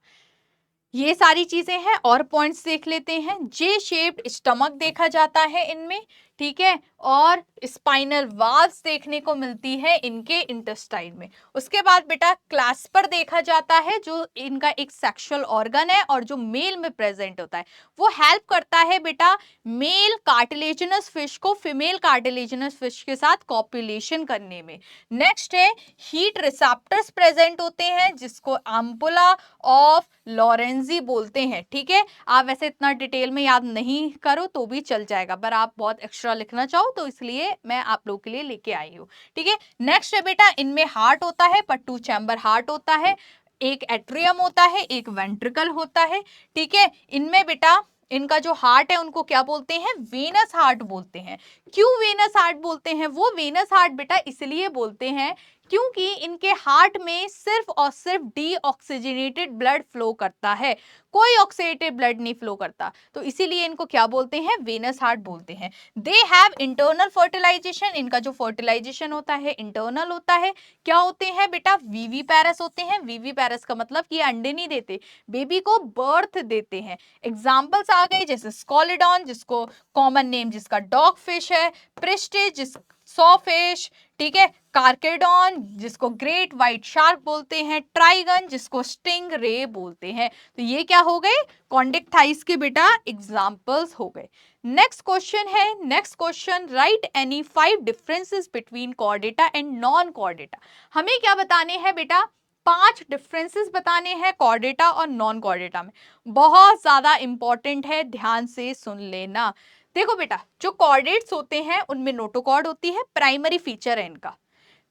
ये सारी चीजें हैं, और पॉइंट्स देख लेते हैं। जे शेप्ड स्टमक देखा जाता है इनमें। ठीक है, और स्पाइनल वाल्व्स देखने को मिलती है इनके इंटेस्टाइन में। उसके बाद बेटा क्लैस्पर देखा जाता है, जो इनका एक सेक्सुअल ऑर्गन है और जो मेल में प्रेजेंट होता है। वो हेल्प करता है बेटा मेल कार्टिलेजिनस फिश को फीमेल कार्टिलेजिनस फिश के साथ कॉपुलेशन करने में। नेक्स्ट है हीट रिसेप्टर्स प्रेजेंट होते हैं, जिसको एम्पुला ऑफ लॉरेंजी बोलते हैं। ठीक है, आप वैसे इतना डिटेल में याद नहीं करो तो भी चल जाएगा, पर आप बहुत एक्स्ट्रा लिखना चाहो तो इसलिए मैं आप लोगों के लिए लेके आई हूँ। ठीक है, नेक्स्ट है बेटा इनमें हार्ट होता है, पर 2 चैम्बर हार्ट होता है। एक एट्रियम होता है, एक वेंट्रिकल होता है। ठीक है, इनमें बेटा इनका जो हार्ट है उनको क्या बोलते हैं? वेनस हार्ट बोलते हैं। क्यों वेनस हार्ट बोलते हैं? वो वेनस हार्ट बेटा इसलिए बोलते हैं क्योंकि इनके हार्ट में सिर्फ और सिर्फ डीऑक्सीजनेटेड ब्लड फ्लो करता है, कोई ऑक्सीडेटेड ब्लड नहीं फ्लो करता, तो इसीलिए इनको क्या बोलते हैं? वेनस हार्ट बोलते हैं। They have internal fertilization. इनका जो फर्टिलाइजेशन होता है इंटरनल होता है। क्या होते हैं बेटा? वीवी पैरस होते हैं। वीवी पैरस का मतलब कि अंडे नहीं देते, बेबी को बर्थ देते हैं। एग्जाम्पल्स आ गए जैसे स्कॉलिडॉन, जिसको कॉमन नेम जिसका डॉग फिश है, प्रिस्टिज जिस सॉफिश, ठीक है, कार्केडॉन जिसको ग्रेट व्हाइट शार्क बोलते हैं, ट्राइगन जिसको स्टिंग रे बोलते हैं। तो ये क्या हो गए? कॉन्डिक्टाइज के बेटा एग्जांपल्स हो गए। नेक्स्ट क्वेश्चन है, next question, right any 5 differences between Chordata and non Chordata. हमें क्या बताने हैं बेटा? 5 डिफरेंसेस बताने हैं कॉर्डेटा और नॉन कॉर्डेटा में। बहुत ज्यादा इंपॉर्टेंट है, ध्यान से सुन लेना। देखो बेटा, जो कॉर्डेट्स होते हैं उनमें नोटोकॉर्ड होती है, प्राइमरी फीचर है इनका।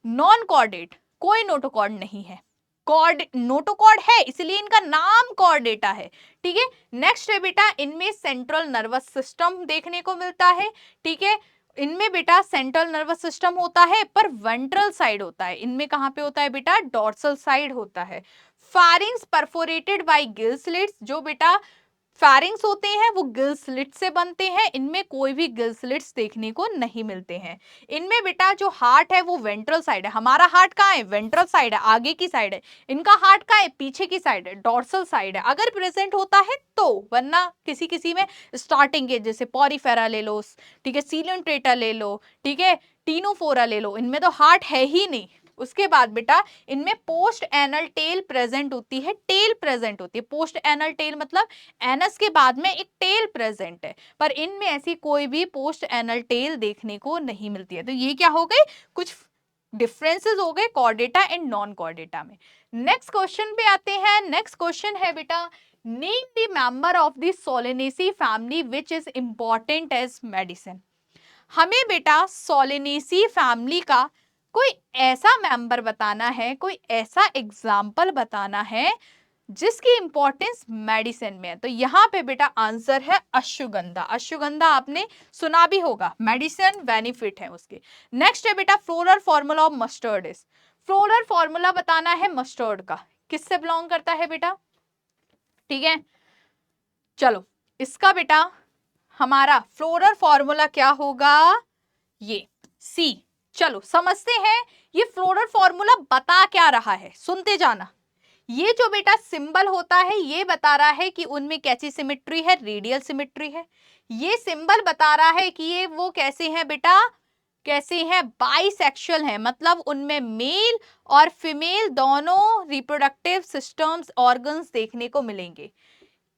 नॉन कॉर्डेट कोई नोटोकॉर्ड नहीं है, कॉर्ड नोटोकॉर्ड है इसलिए इनका नाम कॉर्डेटा है। ठीक है, नेक्स्ट है बेटा इनमें सेंट्रल नर्वस सिस्टम देखने को मिलता है। ठीक है, इनमें बेटा सेंट्रल नर्वस सिस्टम होता है पर वेंट्रल साइड होता है, इनमें कहां पे होता है बेटा, डॉर्सल साइड होता है। Pharynx perforated bye gill slits, जो बेटा फारिंग्स होते हैं वो गिल स्लिट से बनते हैं, इनमें कोई भी गिल स्लिट्स देखने को नहीं मिलते हैं। इनमें बेटा जो हार्ट है वो वेंट्रल साइड है, हमारा हार्ट कहाँ है, वेंट्रल साइड है, आगे की साइड है। इनका हार्ट कहाँ है, पीछे की साइड है, डॉर्सल साइड है अगर प्रेजेंट होता है तो, वरना किसी किसी में स्टार्टिंग के, जैसे पॉरीफेरा ले लो, ठीक है, सीलियन ट्रेटा ले लो, ठीक है, टीनोफोरा ले लो, इनमें तो हार्ट है ही नहीं। उसके बाद बेटा इनमें पोस्ट एनल टेल प्रेजेंट होती है, टेल प्रेजेंट होती है, पोस्ट एनल टेल मतलब एनस के बाद में एक टेल प्रेजेंट है, पर इनमें ऐसी कोई भी पोस्ट एनल टेल देखने को नहीं मिलती है। तो ये क्या हो गए, कुछ डिफरेंसेस हो गए कॉर्डेटा एंड नॉन कॉर्डेटा में। नेक्स्ट क्वेश्चन पे आते हैं। नेक्स्ट क्वेश्चन है बेटा, name the member of the solanaceae family which is important as medicine. हमें बेटा सोलेनेसी फैमिली का कोई ऐसा मेंबर बताना है, कोई ऐसा एग्जाम्पल बताना है जिसकी इंपॉर्टेंस मेडिसिन में है। तो यहाँ पे बेटा आंसर है अश्वगंधा। अश्वगंधा आपने सुना भी होगा, मेडिसिन बेनिफिट है उसके। नेक्स्ट है बेटा floral formula of mustard is. Floral formula बताना है मस्टर्ड का, किससे बिलोंग करता है बेटा, ठीक है। चलो इसका बेटा हमारा फ्लोरल फॉर्मूला क्या होगा, ये सी। चलो समझते हैं ये फ्लोरल फॉर्मूला बता क्या रहा है, सुनते जाना। ये जो बेटा सिंबल होता है ये बता रहा है कि उनमें कैसी सिमेट्री है, रेडियल सिमेट्री है। ये सिंबल बता रहा है कि ये वो कैसे हैं बेटा, कैसे हैं, बाइसेक्सुअल हैं, मतलब उनमें मेल और फीमेल दोनों रिप्रोडक्टिव सिस्टम्स ऑर्गन्स देखने को मिलेंगे।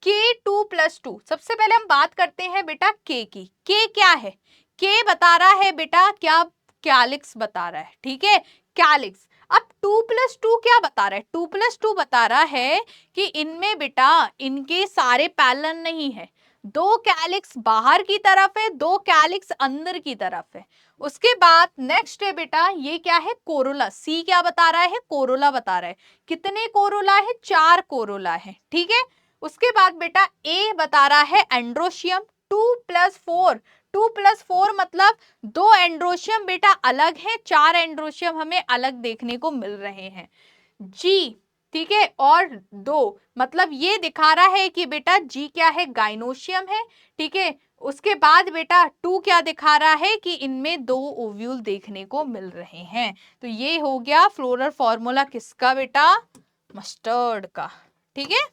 K2+2, सबसे पहले हम बात करते हैं बेटा K की। K क्या है, K बता रहा है बेटा क्या, कैलिक्स बता रहा है, ठीक है, कैलिक्स। अब 2+2 क्या बता रहा है, 2+2 बता रहा है कि इनमें बेटा इनके सारे पैरेलल नहीं है, 2 कैलिक्स बाहर की तरफ है, 2 कैलिक्स अंदर की तरफ है। उसके बाद नेक्स्ट है बेटा ये क्या है, कोरोला। सी क्या बता रहा है, कोरोला बता रहा है। कितने कोरोला है, 4 कोरोला है, ठीक है। उसके बाद बेटा ए बता रहा है एंड्रोशियम, 2+4, 2+4 मतलब 2 एंड्रोशियम बेटा अलग है, 4 एंड्रोशियम हमें अलग देखने को मिल रहे हैं। जी, ठीक है, और 2 मतलब ये दिखा रहा है कि बेटा जी क्या है, गाइनोशियम है, ठीक है। उसके बाद बेटा 2 क्या दिखा रहा है कि इनमें 2 ओव्यूल देखने को मिल रहे हैं। तो ये हो गया फ्लोरल फॉर्मूला किसका बेटा, मस्टर्ड का, ठीक है।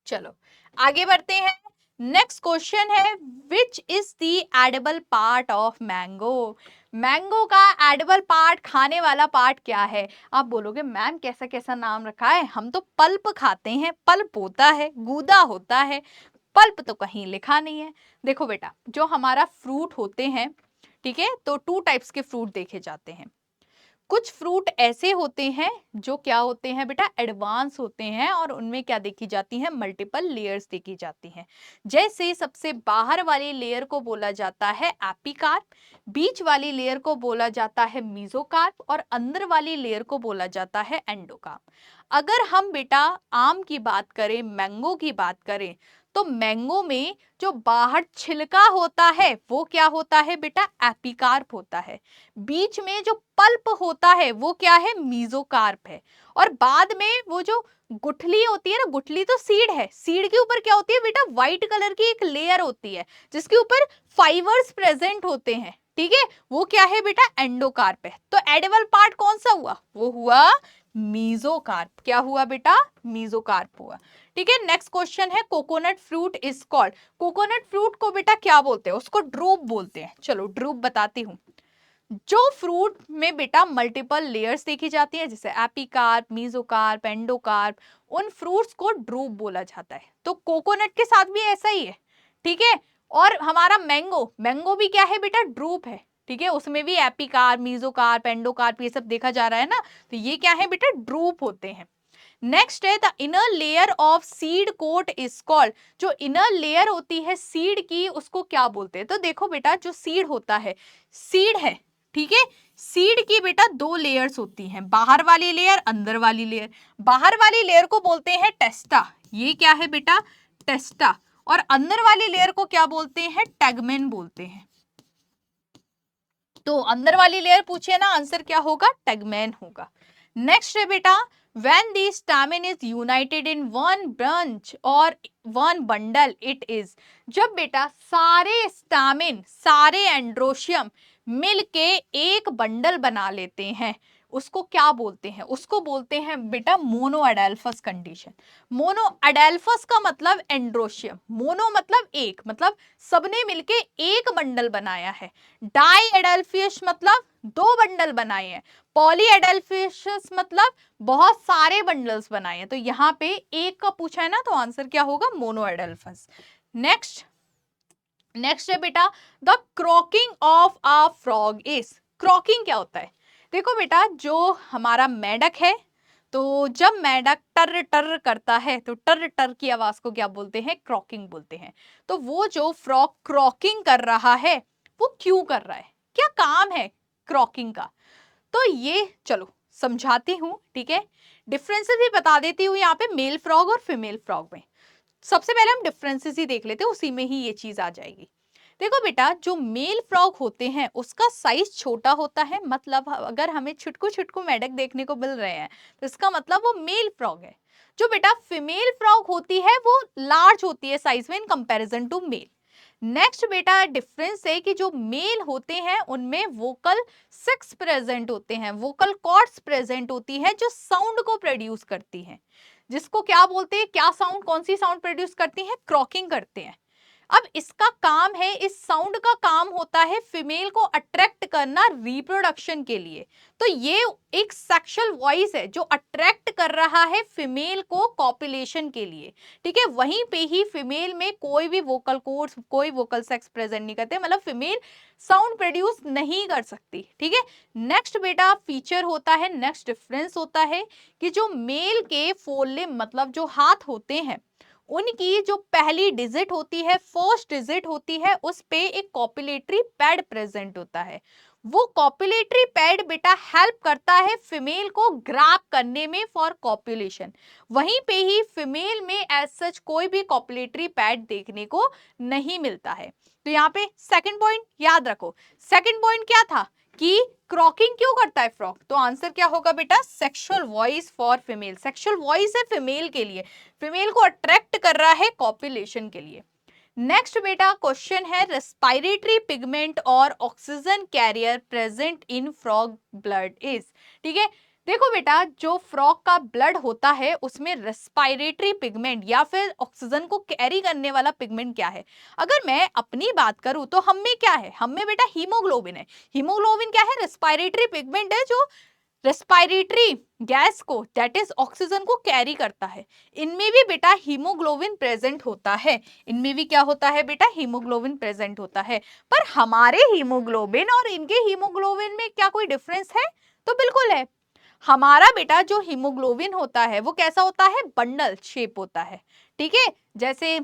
चलो आगे बढ़ते हैं। नेक्स्ट क्वेश्चन है, which is the edible part of mango. Mango का एडिबल पार्ट, खाने वाला पार्ट क्या है। आप बोलोगे मैम कैसा कैसा नाम रखा है, हम तो पल्प खाते हैं, पल्प होता है, गूदा होता है, पल्प तो कहीं लिखा नहीं है। देखो बेटा जो हमारा फ्रूट होते हैं, ठीक है, तो 2 टाइप्स के फ्रूट देखे जाते हैं। कुछ फ्रूट ऐसे होते हैं जो क्या होते हैं बेटा, एडवांस होते हैं, और उनमें क्या देखी जाती है, मल्टीपल लेयर्स देखी जाती हैं। जैसे सबसे बाहर वाली लेयर को बोला जाता है एपिकार्प, बीच वाली लेयर को बोला जाता है मीजोकार्प, और अंदर वाली लेयर को बोला जाता है एंडोकार्प। अगर हम बेटा आम की बात करें, मैंगो की बात करें, तो मैंगो में जो बाहर छिलका होता है वो क्या होता है बेटा, एपिकार्प होता है। बीच में जो पल्प होता है वो क्या है, मीजोकार्प है। और बाद में वो जो गुठली होती है ना, गुठली तो सीड है, सीड के ऊपर क्या होती है बेटा, व्हाइट कलर की एक लेयर होती है जिसके ऊपर फाइबर्स प्रेजेंट होते हैं, ठीक है, वो क्या है बेटा, एंडोकार्प है। तो एडिबल पार्ट कौन सा हुआ, वो हुआ मीजोकार्प। क्या हुआ बेटा, मीजोकार्प हुआ, ठीक है। नेक्स्ट क्वेश्चन है, coconut fruit is called. Coconut fruit को बेटा क्या बोलते हैं, उसको ड्रूप बोलते हैं। चलो ड्रूप बताती हूँ। जो फ्रूट में बेटा मल्टीपल लेयर्स देखी जाती है, जैसे एपिकार्प, मीजोकार्प, एंडोकार्प, उन फ्रूट्स को ड्रूप बोला जाता है। तो कोकोनट के साथ भी ऐसा ही है, ठीक है। और हमारा मैंगो, मैंगो भी क्या है बेटा, ड्रूप है, ठीक है, उसमें भी एपिकार्प, मीजोकार्प, एंडोकार्प ये सब देखा जा रहा है ना, तो ये क्या है बेटा, ड्रूप होते हैं। नेक्स्ट है the inner layer of seed coat is called. जो इनर लेयर होती है सीड की उसको क्या बोलते हैं। तो देखो बेटा जो सीड होता है, सीड है, ठीक है, सीड की बेटा 2 लेयर्स होती हैं, बाहर वाली लेयर, अंदर वाली लेयर। बाहर वाली लेयर को बोलते हैं टेस्टा, ये क्या है बेटा, टेस्टा। और अंदर वाली लेयर को क्या बोलते हैं, टैगमेन बोलते हैं, तो अंदर वाली लेयर पूछे ना, आंसर क्या होगा, टेगमेन होगा। नेक्स्ट है बेटा, when the stamen is united in one branch or one bundle it is, जब बेटा सारे स्टामिन, सारे एंड्रोशियम मिलके एक बंडल बना लेते हैं, उसको क्या बोलते हैं, उसको बोलते हैं बेटा मोनोअडेल्फस कंडीशन। मोनोअडेल्फस का मतलब एंड्रोशियम, मोनो मतलब एक, मतलब सबने मिलके एक बंडल बनाया है। डाई एडेल्फियस मतलब दो बंडल बनाए हैं। पॉली एडेल्फियस मतलब बहुत सारे बंडल्स बनाए हैं। तो यहाँ पे एक का पूछा है ना, तो आंसर क्या होगा, मोनोएडेल्फस। नेक्स्ट है बेटा, the croaking of a frog is, croaking क्या होता है? देखो बेटा, जो हमारा मेंढक है, तो जब मेंढक टर टर करता है तो टर टर की आवाज को क्या बोलते हैं, क्रॉकिंग बोलते हैं। तो वो जो फ्रॉग क्रॉकिंग कर रहा है वो क्यों कर रहा है, क्या काम है क्रॉकिंग का? तो ये चलो समझाती हूँ, ठीक है। डिफरेंसेस भी बता देती हूँ यहाँ पे मेल फ्रॉग और फीमेल फ्रॉग में। सबसे पहले हम डिफरेंसेस ही देख लेते हैं, उसी में ही ये चीज आ जाएगी। देखो बेटा, जो मेल फ्रॉग होते हैं उसका साइज छोटा होता है, मतलब अगर हमें छुटकू छुटकू मेढक देखने को मिल रहे हैं तो इसका मतलब वो मेल फ्रॉग है। जो बेटा फीमेल फ्रॉग होती है वो लार्ज होती है साइज में in comparison to male. Next बेटा डिफरेंस है कि जो मेल होते हैं उनमें वोकल सेक्स प्रेजेंट होते हैं, वोकल कॉर्ड्स प्रेजेंट होती है जो साउंड को प्रोड्यूस करती हैं, जिसको क्या बोलते हैं, क्या साउंड, कौन सी साउंड प्रोड्यूस करती हैं, क्रॉकिंग करते हैं। अब इसका काम है, इस साउंड का काम होता है फीमेल को अट्रैक्ट करना रिप्रोडक्शन के लिए। तो ये एक सेक्सुअल वॉइस है जो अट्रैक्ट कर रहा है फीमेल को कॉपुलेशन के लिए, ठीक है। वहीं पे ही फीमेल में कोई भी वोकल कोर्ड्स, कोई वोकल सेक्स प्रेजेंट नहीं करते, मतलब फीमेल साउंड प्रोड्यूस नहीं कर सकती, ठीक है। नेक्स्ट बेटा फीचर होता है, नेक्स्ट डिफरेंस होता है कि जो मेल के फोर लिम्ब मतलब जो हाथ होते हैं उनकी जो पहली डिजिट होती है, फर्स्ट डिजिट होती है, उस पे एक कॉपुलेटरी पैड प्रेजेंट होता है। वो कॉपुलेटरी पैड बेटा हेल्प करता है फीमेल को ग्रैब करने में फॉर कॉपुलेशन। वहीं पे ही फीमेल में एज सच कोई भी कॉपुलेटरी पैड देखने को नहीं मिलता है। तो यहाँ पे सेकंड पॉइंट याद रखो। सेकंड पॉइंट क्या था कि क्रॉकिंग क्यों करता है फ्रॉग, तो आंसर क्या होगा बेटा, sexual voice for female. Sexual voice है फीमेल के लिए, फीमेल को अट्रैक्ट कर रहा है कॉपुलेशन के लिए। नेक्स्ट बेटा क्वेश्चन है, रेस्पिरेटरी पिगमेंट और oxygen carrier present in frog blood is, ठीक है। देखो बेटा, जो फ्रॉग का ब्लड होता है उसमें रेस्पिरेटरी पिगमेंट या फिर ऑक्सीजन को कैरी करने वाला पिगमेंट क्या है। अगर मैं अपनी बात करूं तो हम में क्या है, हम में बेटा हीमोग्लोबिन है। हीमोग्लोबिन क्या है, रेस्पिरेटरी पिगमेंट है जो रेस्पिरेटरी गैस को, दैट इज ऑक्सीजन को कैरी करता है। इनमें भी बेटा हीमोग्लोबिन प्रेजेंट होता है, इनमें भी क्या होता है बेटा, हीमोग्लोबिन प्रेजेंट होता है। पर हमारे हीमोग्लोबिन और इनके हीमोग्लोबिन में क्या कोई डिफरेंस है, तो बिल्कुल है। हमारा बेटा जो हीमोग्लोबिन होता है वो कैसा होता है, बंडल शेप होता है, ठीक है। जैसे,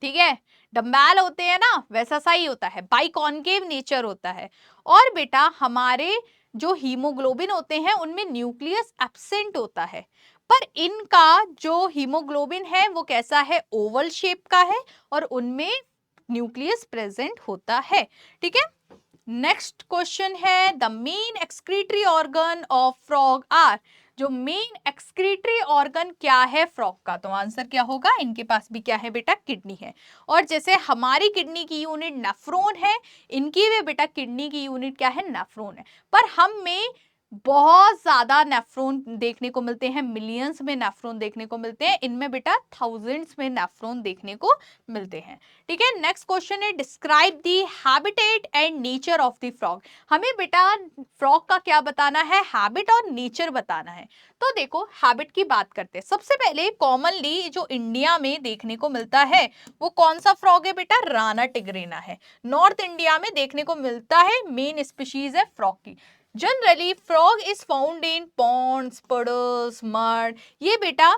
ठीक है, डम्बेल होते हैं ना, वैसा सा ही होता है, बाइकॉन्केव नेचर होता है। और बेटा हमारे जो हीमोग्लोबिन होते हैं उनमें न्यूक्लियस एब्सेंट होता है, पर इनका जो हीमोग्लोबिन है वो कैसा है, ओवल शेप का है और उनमें न्यूक्लियस प्रेजेंट होता है, ठीक है। नेक्स्ट क्वेश्चन है, the main excretory organ of frog are, जो मेन एक्सक्रीटरी ऑर्गन क्या है फ्रॉग का, तो आंसर क्या होगा, इनके पास भी क्या है बेटा, किडनी है। और जैसे हमारी किडनी की यूनिट नेफ्रॉन है, इनकी भी बेटा किडनी की यूनिट क्या है, नेफ्रॉन है। पर हम में बहुत ज्यादा नेफ्रॉन देखने को मिलते हैं, मिलियंस में नेफ्रॉन देखने को मिलते हैं, इनमें बेटा थाउजेंड्स में नेफ्रॉन देखने को मिलते हैं, ठीक है। नेक्स्ट क्वेश्चन है, describe the habitat and nature of the frog. हमें बेटा फ्रॉग का क्या बताना है, हैबिट और नेचर बताना है। तो देखो हैबिट की बात करते हैं। सबसे पहले कॉमनली जो इंडिया में देखने को मिलता है वो कौन सा फ्रॉग है बेटा, राना टिग्रिना है। नॉर्थ इंडिया में देखने को मिलता है, मेन स्पीशीज है फ्रॉग की। Generally frog is found in ponds, puddles, mud. ये बेटा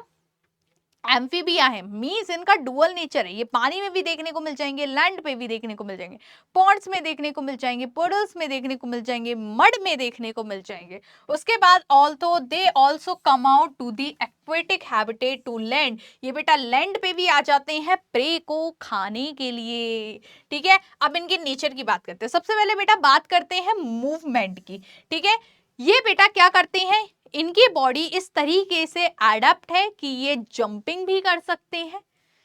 एम्फीबिया है, मीन्स इनका डुअल नेचर है, ये पानी में भी देखने को मिल जाएंगे, लैंड पे भी देखने को मिल जाएंगे, पॉन्ड्स में देखने को मिल जाएंगे, पुडल्स में देखने को मिल जाएंगे, मड में देखने को मिल जाएंगे। उसके बाद also they also come out to the aquatic habitat to land, ये बेटा लैंड पे भी आ जाते हैं प्रे को खाने के लिए। ठीक है, अब इनके नेचर की बात करते हैं। सबसे पहले बेटा बात करते हैं मूवमेंट की। ठीक है, ये बेटा क्या करते हैं, इनकी बॉडी इस तरीके से एडप्ट है कि ये जंपिंग भी कर सकते हैं,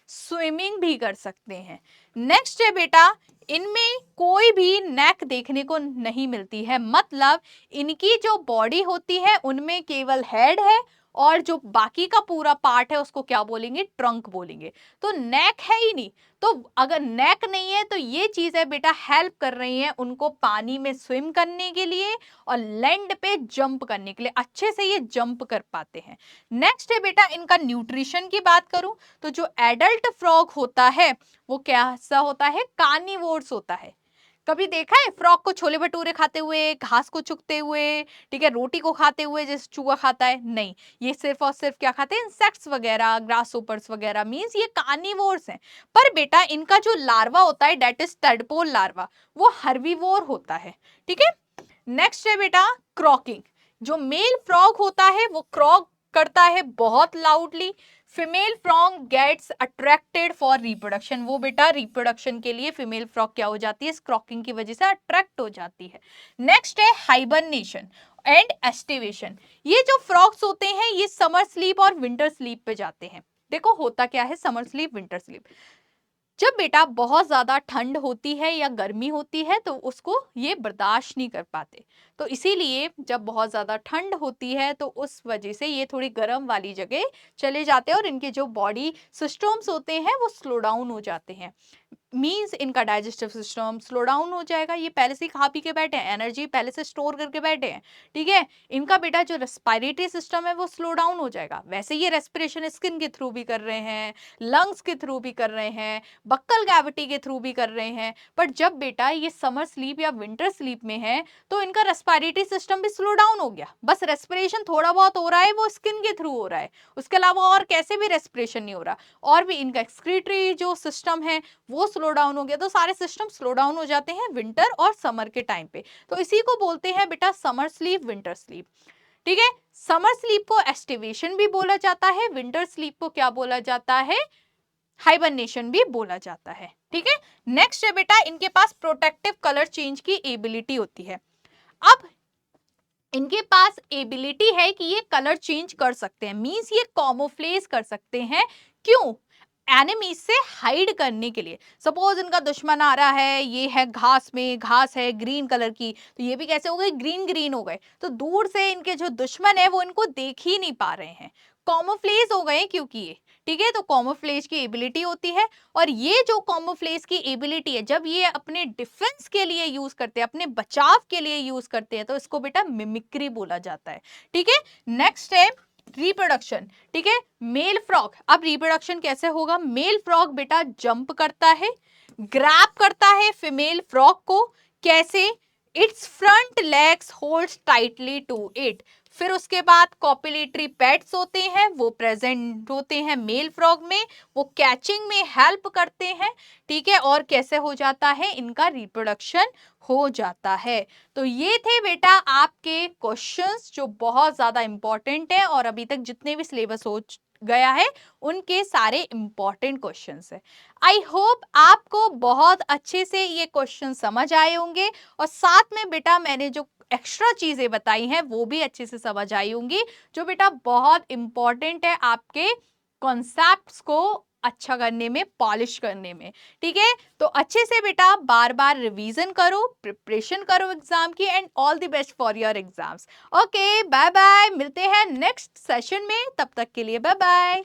स्विमिंग भी कर सकते हैं। नेक्स्ट है बेटा, इनमें कोई भी नेक देखने को नहीं मिलती है, मतलब इनकी जो बॉडी होती है उनमें केवल हेड है और जो बाकी का पूरा पार्ट है उसको क्या बोलेंगे, ट्रंक बोलेंगे। तो नेक है ही नहीं, तो अगर नेक नहीं है तो ये चीजें बेटा हेल्प कर रही हैं उनको पानी में स्विम करने के लिए और लैंड पे जंप करने के लिए, अच्छे से ये जंप कर पाते हैं। नेक्स्ट है बेटा इनका न्यूट्रिशन की बात करूं तो जो एडल्ट फ्रॉग होता है वो कैसा होता है, कार्निवोर्स होता है। कभी देखा है फ्रॉग को छोले भटूरे खाते हुए, घास को चुगते हुए, ठीक है, रोटी को खाते हुए जैसे चूहा खाता है? नहीं, ये सिर्फ और सिर्फ क्या खाते हैं, इंसेक्ट्स वगैरह, ग्रासहोपर्स वगैरह, मींस ये कार्निवोर्स हैं। पर बेटा इनका जो लार्वा होता है डेट इज टैडपोल लार्वा, वो हर्बीवोर होता है। ठीक है, नेक्स्ट है बेटा क्रॉकिंग। जो मेल फ्रॉग होता है वो क्रॉक करता है बहुत loudly, female frog gets attracted for reproduction, वो बेटा रिप्रोडक्शन के लिए फीमेल फ्रॉग क्या हो जाती है, क्रॉकिंग की वजह से अट्रैक्ट हो जाती है। नेक्स्ट है हाइबरनेशन एंड एस्टिवेशन। ये जो फ्रॉग्स होते हैं ये समर स्लीप और विंटर स्लीप पे जाते हैं। देखो होता क्या है समर स्लीप विंटर स्लीप, जब बेटा बहुत ज्यादा ठंड होती है या गर्मी होती है तो उसको ये बर्दाश्त नहीं कर पाते, तो इसीलिए जब बहुत ज्यादा ठंड होती है तो उस वजह से ये थोड़ी गर्म वाली जगह चले जाते हैं और इनके जो बॉडी सिस्टम्स होते हैं वो स्लो डाउन हो जाते हैं। मीन्स इनका डाइजेस्टिव सिस्टम स्लो डाउन हो जाएगा, ये पहले से खा पी के बैठे हैं, एनर्जी पहले से स्टोर करके बैठे हैं। ठीक है, इनका बेटा जो रेस्पिरेटरी सिस्टम है वो स्लो डाउन हो जाएगा। वैसे ये रेस्पिरेशन स्किन के थ्रू भी कर रहे हैं, लंग्स के थ्रू भी कर रहे हैं, बक्कल कैविटी के थ्रू भी कर रहे हैं, पर जब बेटा ये समर स्लीप या विंटर स्लीप में है तो इनका रेस्पिरेटरी सिस्टम भी स्लो डाउन हो गया, बस रेस्पिरेशन थोड़ा बहुत हो रहा है वो स्किन के थ्रू हो रहा है, उसके अलावा और कैसे भी रेस्पिरेशन नहीं हो रहा। और भी इनका एक्सक्रीटरी जो सिस्टम है वो स्लो डाउन हो गया, तो सारे सिस्टम स्लो डाउन हो जाते हैं विंटर और समर के टाइम पे, तो इसी को बोलते हैं बेटा समर स्लीप विंटर स्लीप। ठीक है, समर स्लीप को एस्टिवेशन भी बोला जाता है, विंटर स्लीप को क्या बोला जाता है, हाइबरनेशन भी बोला जाता है। ठीक है, नेक्स्ट है बेटा इनके पास प्रोटेक्टिव कलर चेंज की एबिलिटी होती है। अब इनके पास एबिलिटी है कि ये कलर चेंज कर सकते हैं, मींस ये कैमोफ्लेज कर सकते हैं। क्यों, एनिमी से हाइड करने के लिए। सपोज इनका दुश्मन आ रहा है, ये है घास में, घास है ग्रीन कलर की, तो ये भी कैसे हो गए, ग्रीन ग्रीन हो गए, तो दूर से इनके जो दुश्मन है वो इनको देख ही नहीं पा रहे हैं, कैमोफ्लेज हो गए क्योंकि ये। ठीक है, तो कैमोफ्लेज की एबिलिटी होती है, और ये जो कैमोफ्लेज की एबिलिटी है जब ये अपने डिफेंस के लिए यूज करते हैं, अपने बचाव के लिए यूज करते हैं, तो इसको बेटा मिमिक्री बोला जाता है। ठीक है, नेक्स्ट है रिप्रोडक्शन। ठीक है, मेल फ्रॉग, अब रिप्रोडक्शन कैसे होगा, मेल फ्रॉग बेटा जंप करता है, ग्रैब करता है फीमेल फ्रॉग को, कैसे, its front legs holds tightly to it, फिर उसके बाद कॉपुलेटरी पैड्स होते हैं वो प्रेजेंट होते हैं मेल फ्रॉग में, वो कैचिंग में हेल्प करते हैं। ठीक है, और कैसे हो जाता है, इनका रिप्रोडक्शन हो जाता है। तो ये थे बेटा आपके क्वेश्चंस जो बहुत ज्यादा इंपॉर्टेंट है और अभी तक जितने भी सिलेबस हो गया है उनके सारे इंपॉर्टेंट क्वेश्चंस है। आई होप आपको बहुत अच्छे से ये क्वेश्चन समझ आए होंगे, और साथ में बेटा मैंने जो एक्स्ट्रा चीजें बताई हैं वो भी अच्छे से समझ आई होंगी, जो बेटा बहुत इंपॉर्टेंट है आपके कॉन्सेप्ट्स को अच्छा करने में, पॉलिश करने में। ठीक है, तो अच्छे से बेटा बार बार रिवीजन करो, प्रिपरेशन करो एग्जाम की, and all the best for your exams. Okay, bye bye, मिलते हैं नेक्स्ट सेशन में, तब तक के लिए बाय बाय।